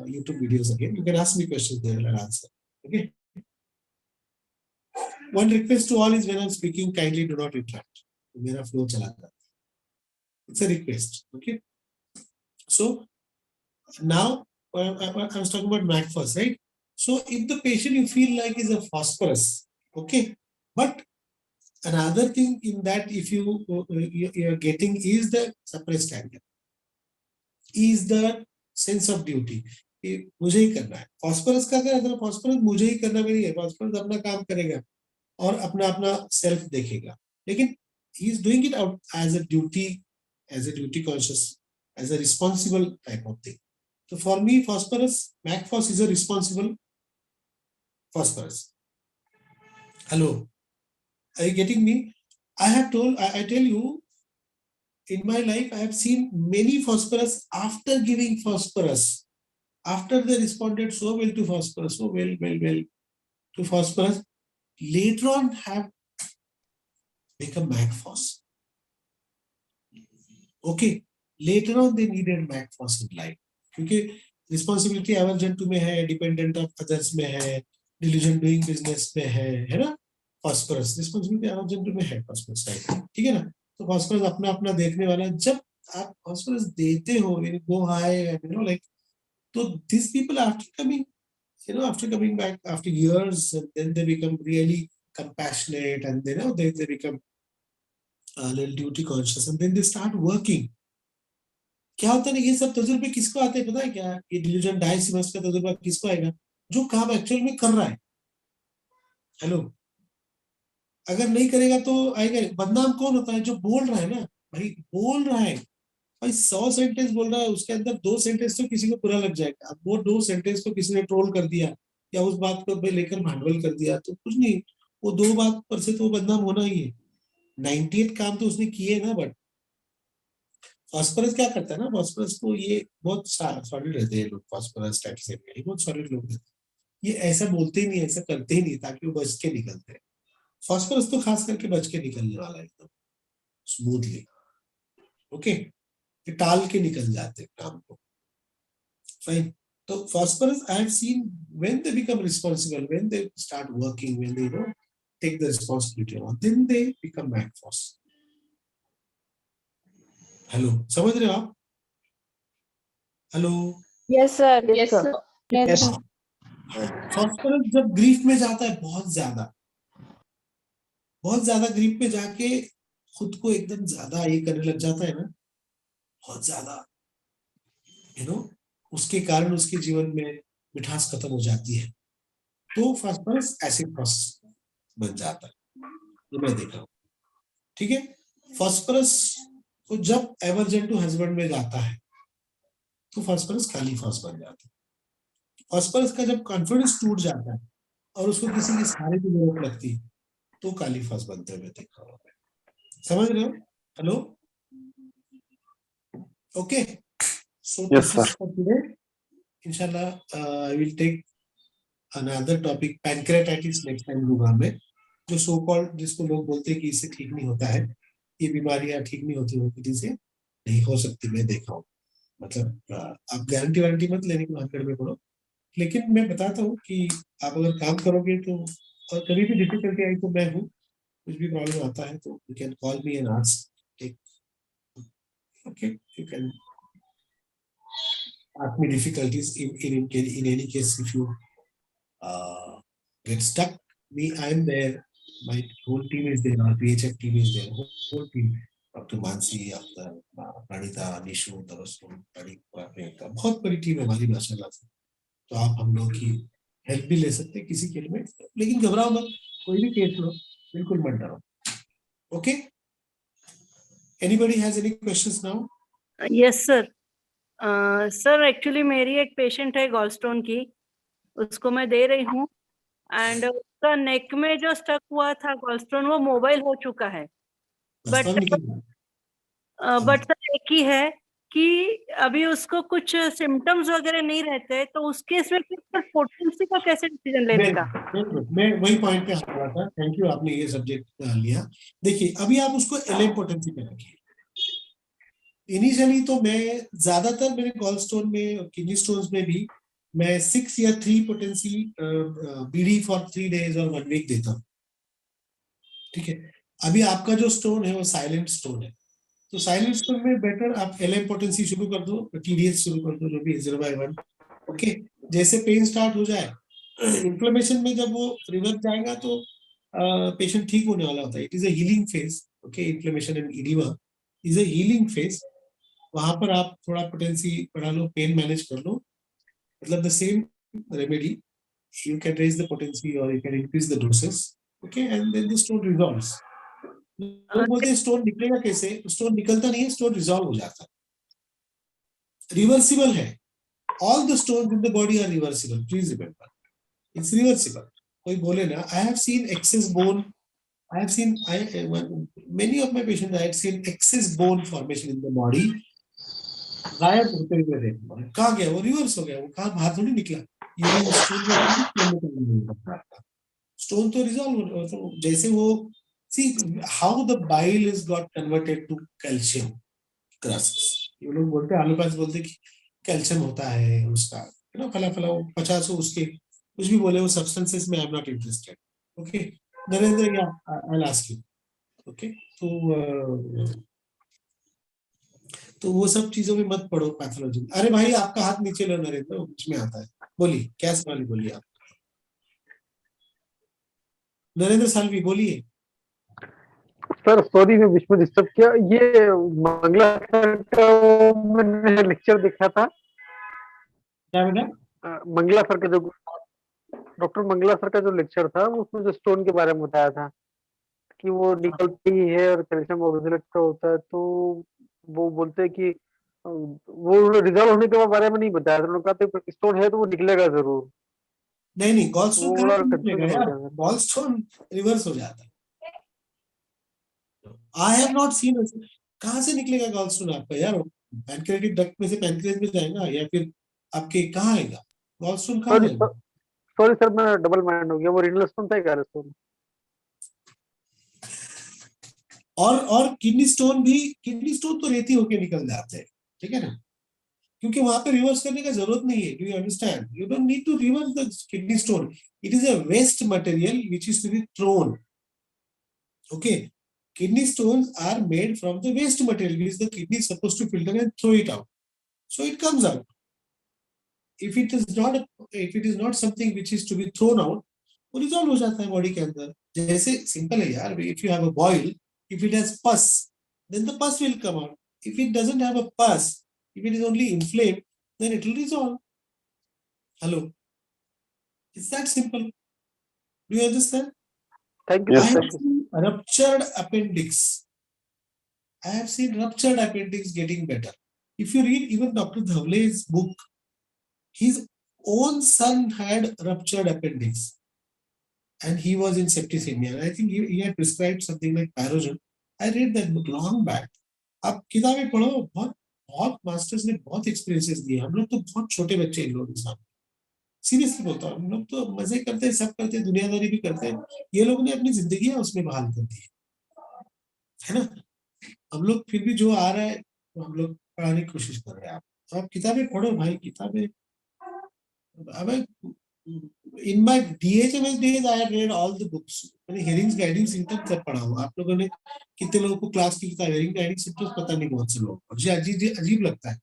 YouTube videos again. You can ask me questions there and I'll answer. Okay. One request to all is when I'm speaking, kindly do not interrupt. मेरा flow चला जाता है. It's a request. Okay. So now I was talking about MacFoss, right? So if the patient you feel like is a phosphorus, okay, but another thing in that if you are getting is the suppressed anger, is the sense of duty. मुझे ही करना है. Phosphorus का क्या है? Phosphorus मुझे ही करना नहीं है. फॉस्फोरस अपना काम करेगा और अपना सेल्फ देखेगा. लेकिन he is doing it out as a duty conscious, as a responsible type of thing. So for me, phosphorus, MacFoss is a responsible phosphorus. Hello, are you getting me? I tell you, in my life, I have seen many phosphorus after giving phosphorus. After they responded so well to phosphorus, so well to phosphorus, later on have become MacFoss. Okay, later on they needed MacFoss in life. क्योंकि responsibility aversion में है, dependent of others में है, diligent doing business में है ना? Phosphorus responsibility aversion में है phosphorus type. ठीक है ना? तो phosphorus अपना देखने वाला है. जब आप phosphorus देते हो, you go high, and like, so these people after coming back after years, and then they become really compassionate, and they become a little duty conscious, and then they start working. क्या होता है? ये सब तजुर्बे किसको आते हैं पता है क्या? ये डिलीजन डायसिमस का तजुर्बा किसको आएगा? जो काम एक्चुअल में कर रहा है. हेलो, अगर नहीं करेगा तो आएगा. बदनाम कौन होता है? जो बोल रहा है ना भाई, बोल रहा है भाई, 100 सेंटेंस बोल रहा है, उसके अंदर 2 सेंटेंस तो किसी को बुरा लग जाएगा. अब वो 2 सेंटेंस को किसी ने ट्रोल कर दिया या उस बात को लेकर भांडवल कर दिया तो कुछ नहीं, वो 2 बात पर से तो वो बदनाम होना ही है. 98 काम तो उसने किए ना. बट फॉस्फोरस क्या करता है ना, फॉस्फोरस को ये बहुत सॉलिड रहते हैं लोग. फॉस्फोरस टाइप से बहुत सॉलिड लोग रहते हैं. ये ऐसा बोलते ही नहीं, ऐसा करते ही नहीं ताकि वो बच के निकलते हैं. फॉस्फोरस तो खास करके बच के निकलने वाला है एकदम स्मूथली. ओके, टाल के निकल जाते हैं काम को. फाइन. तो phosphorus I have seen when they become responsible, when they start working, when they take the responsibility, then they become MacFoss. Hello, समझ रहे हो आप? Hello. Yes sir. Yes sir. Yes. Phosphorus जब ग्रीफ में जाता है बहुत ज्यादा ग्रीफ में जाके खुद को एकदम ज्यादा ये करने लग जाता है ना, बहुत ज्यादा, उसके कारण उसके जीवन में मिठास खत्म हो जाती है. तो फॉस्फोरस एसिड फॉस्फोरस बन जाता है. तो मैं देखा हूं. ठीक है. फॉस्फोरस तो जब एवर्जन टू हस्बैंड में जाता है तो फॉस्फोरस खाली फॉस बन जाता है. फॉस्फोरस का जब कॉन्फिडेंस टूट जाता है और उसको किसी की सहारे की जरूरत लगती है तो काली फॉस बनते हुए देखा हुआ है. समझ रहे हो? Hello. Okay. So this is for today. इंशाल्लाह I will take another topic, pancreatitis next time लूंगा मैं. जो सो कॉल्ड, जिसको लोग बोलते हैं कि इससे ठीक नहीं होता है, ये बीमारियां ठीक नहीं होती, ओपीडी से नहीं हो सकती. मैं देखा हूँ. मतलब आप गारंटी वारंटी मत लेने की 100 में पड़ो, लेकिन मैं बताता हूँ कि आप अगर काम करोगे तो, और कभी भी डिफिकल्टी आई तो मैं हूँ. कुछ भी प्रॉब्लम आता है तो you can call me and ask. Okay, you can ask me difficulties in any case. If you get stuck, I am there. My whole team is there. Our PHF team is there. Whole team. Dr. Mansi, Dr. Pranita, Nishu, Tarasum, Pranita. बहुत बड़ी team है हमारी माशाल्लाह से. तो आप हम लोग की हेल्प भी ले सकते हैं किसी केस में. लेकिन घबराओ मत, कोई भी केस लो, बिल्कुल मत डरो. Okay. Anybody has any questions now? Yes sir. Sir actually मेरी एक पेशेंट है गॉलस्टोन की, उसको मैं दे रही हूँ, एंड उसका नेक में जो स्टक हुआ था गॉलस्टोन वो मोबाइल हो चुका है. बट सर एक ही है, कि अभी उसको कुछ सिम्टम्स वगैरह नहीं रहते, तो उस केस में फिर पोटेंसी का कैसे डिसीजन लेने का? मैं वही पॉइंट पे आ रहा था। थैंक यू, आपने ये सब्जेक्ट लिया। देखिए, अभी आप उसको एलएम पोटेंसी पे रखिए। इनिशियली तो मैं ज्यादातर मेरे गॉल स्टोन में और किडनी स्टोन्स में भी मैं 6 या 3 पोटेंसी बीडी फॉर 3 days और 1 week देता हूँ। ठीक है, अभी आपका जो स्टोन है वो साइलेंट स्टोन है, तो साइलेंट स्टोन में बेटर आप एलएम पोटेंसी शुरू कर दो, टीडीएस शुरू कर दो, जो भी 0/1। ओके, जैसे पेन स्टार्ट हो जाए, इन्फ्लेमेशन में जब वो रिवर्स जाएगा तो पेशेंट ठीक होने वाला होता है। It is a healing phase. Okay, inflammation and oedema is a healing phase. वहां पर आप थोड़ा पोटेंसी बढ़ा लो, पेन मैनेज कर लो, मतलब the same remedy, you can raise the potency or you can increase the doses, okay, and then the stone resolves. लोग बोलते हैं स्टोन निकलेगा कैसे? स्टोन निकलता नहीं है, स्टोन रिजॉल्व हो जाता है। रिवर्सिबल है, all the stones in the body are reversible, please remember, it's reversible. कोई बोले ना, I have seen excess bone, I have seen many of my patients, I have seen excess bone formation in the body, गायब होते हुए देखा, कहाँ गया वो? रिवर्स हो गया, वो कहाँ बाहर थोड़ी निकला। यूरिन स्टोन तो रिजॉल्व, तो जैसे वो, see how the bile is got converted to calcium crusts. ये लोग बोलते हैं, आलूपास बोलते कि कैल्शियम होता है उसका, यू नो, फला फला 50 उसके कुछ भी बोले, वो सब्सटेंसेस में I am not interested. Okay Narendra, या I will ask you. Okay, तो वो सब चीजों में मत पढ़ो पैथोलॉजी। अरे भाई, आपका हाथ नीचे लो नरेंद्र, बीच में आता है। बोलिए, क्या सवाल बोलिए आप। नरेंद्र सालवी बोलिए। सर सॉरी, मैं बीच में डिस्टर्ब किया। ये मंगला सर का मैंने लेक्चर देखा था। क्या बेटा? मंगला सर का जो डॉक्टर मंगला सर का जो लेक्चर था, उसमें जो स्टोन के बारे में बताया था कि वो निकलती है और कैल्शियम ऑक्सलेट का होता है, तो वो बोलते हैं कि वो रिजॉल्व होने के बारे में नहीं बताया। उन्होंने कहा था स्टोन है तो वो निकलेगा जरूर। नहीं, गॉलस्टोन कहाँ से निकलेगा कंफ्यूजन हो यार? गया। गॉलस्टोन रिवर्स हो जाता है। आई हैव नॉट सीन, कहाँ से निकलेगा गॉलस्टोन आपका यार? पैनक्रियाटिक डक्ट में से पैनक्रियास में जाएगा या फिर आपके कहाँ आएगा गॉलस्टोन? कहाँ जाएगा? सॉरी सर, मैं डबल माइंड हो गया। वो रिनल स्टोन था, क्या स्टोन? और किडनी स्टोन भी, किडनी स्टोन तो रेती होके निकल जाते हैं, ठीक है ना, क्योंकि वहां पे रिवर्स करने का जरूरत नहीं है। Do you understand? You don't need to reverse the kidney stone, it is a waste material which is to be thrown. Okay, kidney stones are made from the waste material which the kidney is supposed to filter and throw it out, so it comes out. If it is not something which is to be thrown out, वो resolve हो जाता है body के अंदर। जैसे simple है यार, if you have a boil, if it has pus, then the pus will come out. If it doesn't have a pus, if it is only inflamed, then it will resolve. Hello, it's that simple. Do you understand? Thank you. I have seen ruptured appendix. I have seen ruptured appendix getting better. If you read even Dr. Dhavle's book, his own son had ruptured appendix and he was in septicemia. I think he had prescribed something like Pyrogen. I read that book long back. आप किताबें पढ़ो, बहुत masters ने बहुत experiences दिए। हम लोग तो बहुत छोटे बच्चे इन लोगों के सामने, सीरियसली बोलता हूँ। हम लोग तो मजे करते हैं, सब करते हैं, दुनियादारी भी करते हैं। ये लोग ने अपनी जिंदगी उसमें बहाल कर दी है ना। हम लोग फिर भी जो आ रहा है तो हम लोग पढ़ाने की कोशिश कर रहे हैं। आप किताबें पढ़ो भाई, किताबें। अब in my DHMS days I had read all the books. मैंने hearings guiding symptoms सब पढ़ा हुआ। आप लोगों ने कितने लोगों को क्लास की किताब hearing guiding symptoms पता नहीं, बहुत से लोग। मुझे अजीब लगता है।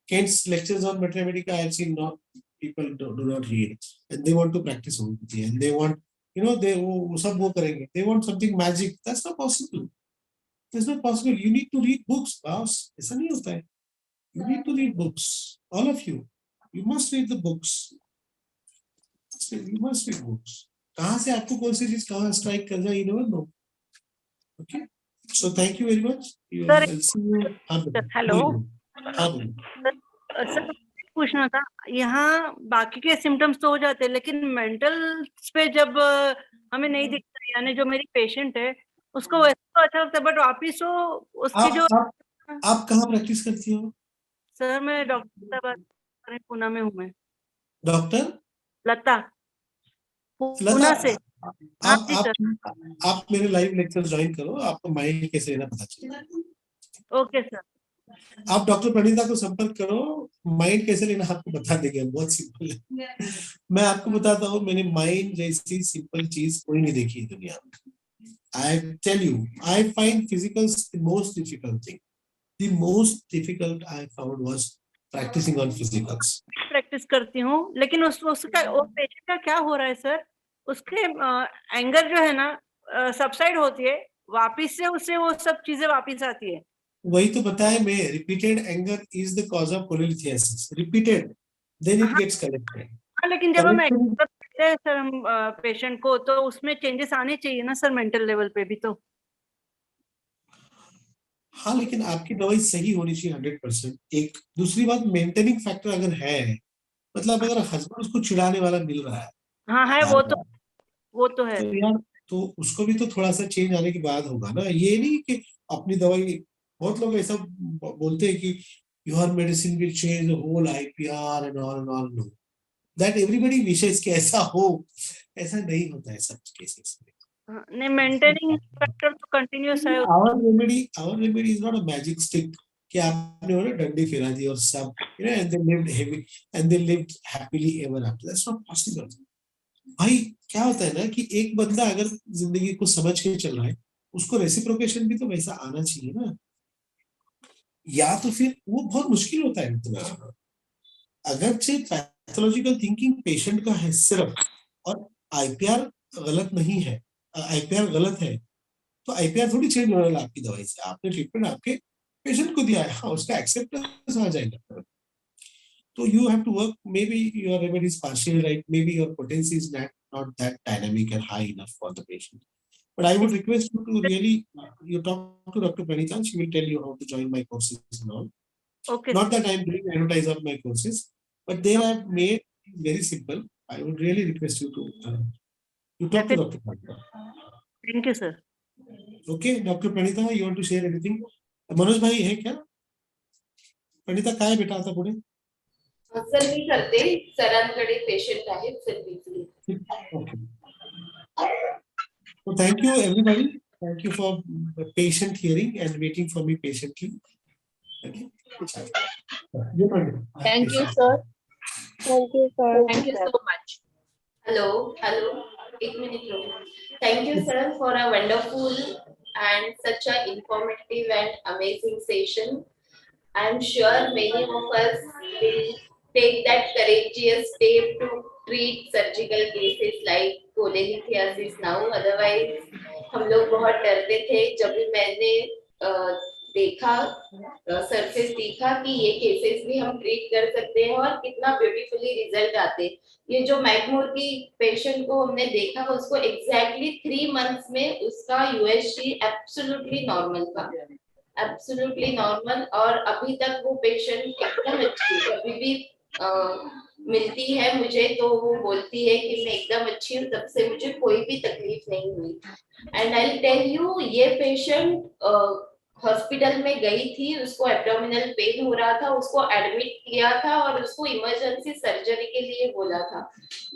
Kent's lectures on mathematics I have seen not people do not read and they want to practice homeopathy and they want, you know, they वो सब वो करेंगे, they want something magic. That's not possible. That's not possible. You need to read books, boss. ऐसा नहीं होता है। You need to read books, all of you. You must read the books. You must read books. कहाँ से आपको कौन सी चीज कहाँ स्ट्राइक कर जाए, you never know. Okay. So thank you very much. Hello sir, पूछना था, यहाँ बाकी के सिम्टम्स तो हो जाते हैं, लेकिन मेंटल पे जब हमें नहीं दिखता, यानी जो मेरी पेशेंट है उसको वैसे तो अच्छा लगता है, बट वापिस वो उसकी जो आप कहाँ प्रैक्टिस करती हो? सर मैं डॉक्टर लता बात कर रही हूँ, पूना में हूँ मैं। डॉक्टर लता, लता, पूना से। हाँ जी सर। आप मेरे लाइव लेक्चर ज्वाइन करो, आपको माइंड कैसे लेना पता चलेगा। Okay sir. आप डॉक्टर प्रणीता को संपर्क करो, माइंड कैसे लेना आपको बता देंगे, बहुत सिंपल है। मैं आपको बताता हूँ, मैंने माइंड जैसी सिंपल चीज कोई नहीं देखी है दुनिया में। I tell you, I find physicals the most difficult thing. The most difficult I found was practicing on physicals. Practice करती हूँ, लेकिन उसका वो पेशेंट का क्या हो रहा है सर, उसके एंगर जो है ना सबसाइड होती है, वापिस से उससे वो सब चीजें वापिस आती है। वही तो बताया मैं, repeated anger is the cause of cholelithiasis. Repeated, then it gets corrected. हाँ, लेकिन जब हम करते हैं सर हम पेशेंट को, तो उसमें चेंजेस आने चाहिए ना सर, मेंटल लेवल पे भी तो। हाँ, लेकिन आपकी दवाई सही होनी चाहिए 100%। एक दूसरी बात, मेंटेनिंग फैक्टर अगर है, मतलब अगर हस्बैंड उसको चिढ़ाने वाला मिल रहा है, हाँ है, वो तो है। तो यार, तो उसको भी तो थोड़ा सा चेंज आने के बाद होगा ना। ये नहीं कि अपनी दवाई, बहुत लोग ऐसा बोलते हैं कि your medicine will change the whole IPR and all know that everybody wishes कि ऐसा हो, ऐसा नहीं होता है सब केसेस में। नहीं, मेंटेनिंग फैक्टर तो कंटिन्यूअस है। Our remedy is not a magic stick कि आपने वो डंडी फिरा दी और सब, and they lived happily ever after. That's not possible. भाई क्या होता है ना कि एक बंदा अगर जिंदगी को समझ के चल रहा है, उसको रेसिप्रोकेशन भी तो वैसा आना चाहिए ना, या तो फिर वो बहुत मुश्किल होता है इतना। अगर से पैथोलॉजिकल थिंकिंग पेशेंट का है सिर्फ, और IPR गलत नहीं है, IPR गलत है, तो IPR थोड़ी चेंज होने वाला आपकी दवाई से। आपने ट्रीटमेंट आपके पेशेंट को दिया है, हाँ, उसका एक्सेप्टेंस आ जाएगा। So you have to work, maybe your remedy is partially right, maybe your potency is not that dynamic and high enough for the patient. But I would request you to really, you talk to Dr. Pranita, she will tell you how to join my courses and all. Okay. Not that I am doing advertise of my courses, but they are made very simple. I would really request you to, you talk to Dr. Pranita. Thank you, sir. Okay, Dr. Pranita, you want to share anything? Manoj भाई है क्या? प्रणीता काय बेटा आता पुढे? Sir मी करते, सरांकडे patient आहेत sir busy. Okay. So thank you everybody. Thank you for patient hearing and waiting for me patiently. Okay. Thank you, sir. Thank you, sir. Thank you so much. Hello, एक minute रुको. Thank you sir for a wonderful and such a informative and amazing session. I'm sure many of us will take that courageous step to treat surgical cases like cholelithiasis now. Otherwise, हम लोग बहुत डरते थे. जब भी मैंने देखा, surface देखा कि ये केसेस भी हम ट्रीट कर सकते हैं और कितना ब्यूटीफुली रिजल्ट आते. ये जो मैकमोर की पेशेंट को हमने देखा, उसको एग्जैक्टली 3 मंथ्स में उसका USG एब्सोल्युटली नॉर्मल था, एब्सोल्युटली नॉर्मल. और अभी तक वो पेशेंट एकदम अच्छी, कभी भी मिलती है मुझे तो वो बोलती है कि मैं एकदम अच्छी हूँ, तब से मुझे कोई भी तकलीफ नहीं हुई. And I will tell you, ये पेशेंट हॉस्पिटल में गई थी, उसको एब्डोमिनल पेन हो रहा था, उसको एडमिट किया था और उसको इमरजेंसी सर्जरी के लिए बोला था.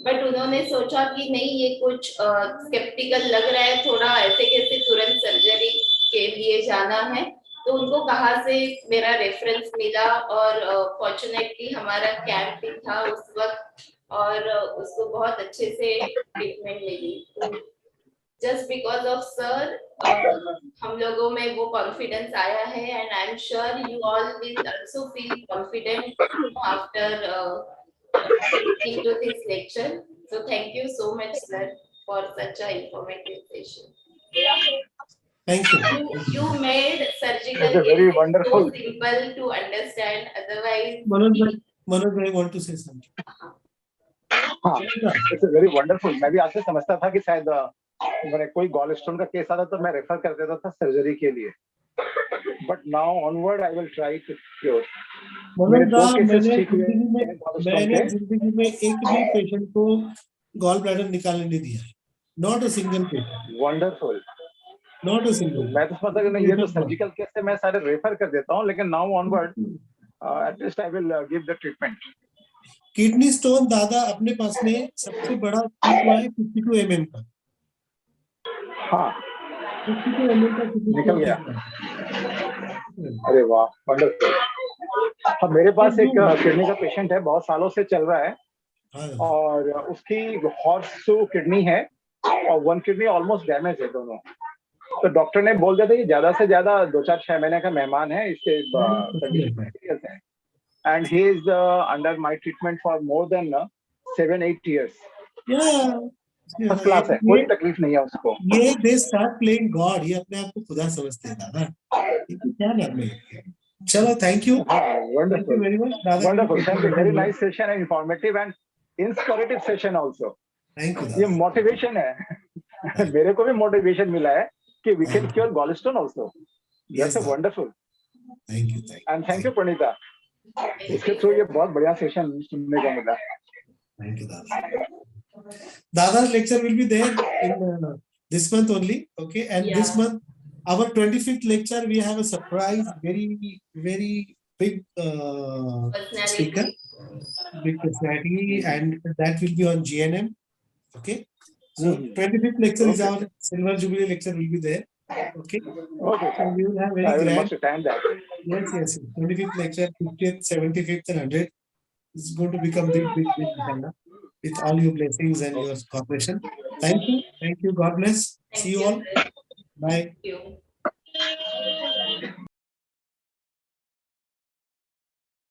बट उन्होंने सोचा कि नहीं, ये कुछ स्केप्टिकल लग रहा है थोड़ा, ऐसे कैसे तुरंत सर्जरी के लिए जाना है. तो उनको कहाँ से मेरा रेफरेंस मिला और फॉर्चुनेटली हमारा कैंप भी था उस वक्त और उसको बहुत अच्छे से ट्रीटमेंट मिली. तो just because of sir, हम लोगों में वो confidence आया है, and I'm sure you all will also feel confident after listening to this lecture. So thank you so much, sir, for such a informative session. Thank you. You made surgical very cases wonderful. so simple to understand. Otherwise, Manoj bhai want to say something. हाँ, it's very wonderful. मैं भी आज से समझता था कि शायद मेरे कोई गॉल स्टोन का केस आता तो मैं रेफर कर देता था सर्जरी के लिए. But now onward I will try to cure. मैंने जिंदगी में एक भी पेशेंट को गॉल ब्लैडर निकालने नहीं दिया है. Not a single patient. Wonderful. Not a single. मैं तो समझता कि नहीं, ये तो सर्जिकल केस से मैं सारे रेफर कर देता हूँ, लेकिन now onward at least I will give the treatment. Kidney stone दादा अपने पास में सबसे बड़ा हुआ है 52 mm का। हाँ 52 mm का निकल गया। अरे वाह वंडरफुल। हाँ मेरे पास एक किडनी का पेशेंट है, बहुत सालों से चल रहा है और उसकी हॉर्स किडनी है और 1 किडनी ऑलमोस्ट डैमेज है दोनों। तो डॉक्टर ने बोल दिया था कि ज्यादा से ज्यादा 2-4-6 महीने का मेहमान है, इसके कंडीशन है and he is under my treatment for more than 7-8 years। First class है, कोई तकलीफ नहीं है उसको। ये दे स्टार्ट प्लेइंग गॉड, ये अपने आप को खुदा समझते हैं दादा। क्या नाम है? चलो thank you. Wonderful very much दादा। Wonderful, thank you, very nice session and informative and inspirative session also. Thank you. ये मोटिवेशन है मेरे को भी मोटिवेशन मिला है कि we can cure gallstone also. That's a wonderful. Thank you and thank you Pranita, इसके थ्रू ये बहुत बढ़िया सेशन सुनने को मिला। थैंक यू दादा। Dada's lecture will be there in this month only, okay? And this month, our 25th lecture, we have a surprise, very big speaker, big personality, and that will be on GNM, okay? So 25th lecture is our Silver Jubilee lecture will be there, okay? Okay. So we will have very I will grand. must attend that. Yes. 25th lecture, 50th, 75th, and 100th is going to become big agenda. With all your blessings and your cooperation. Thank you. God bless. See you all. Bye. Thank you.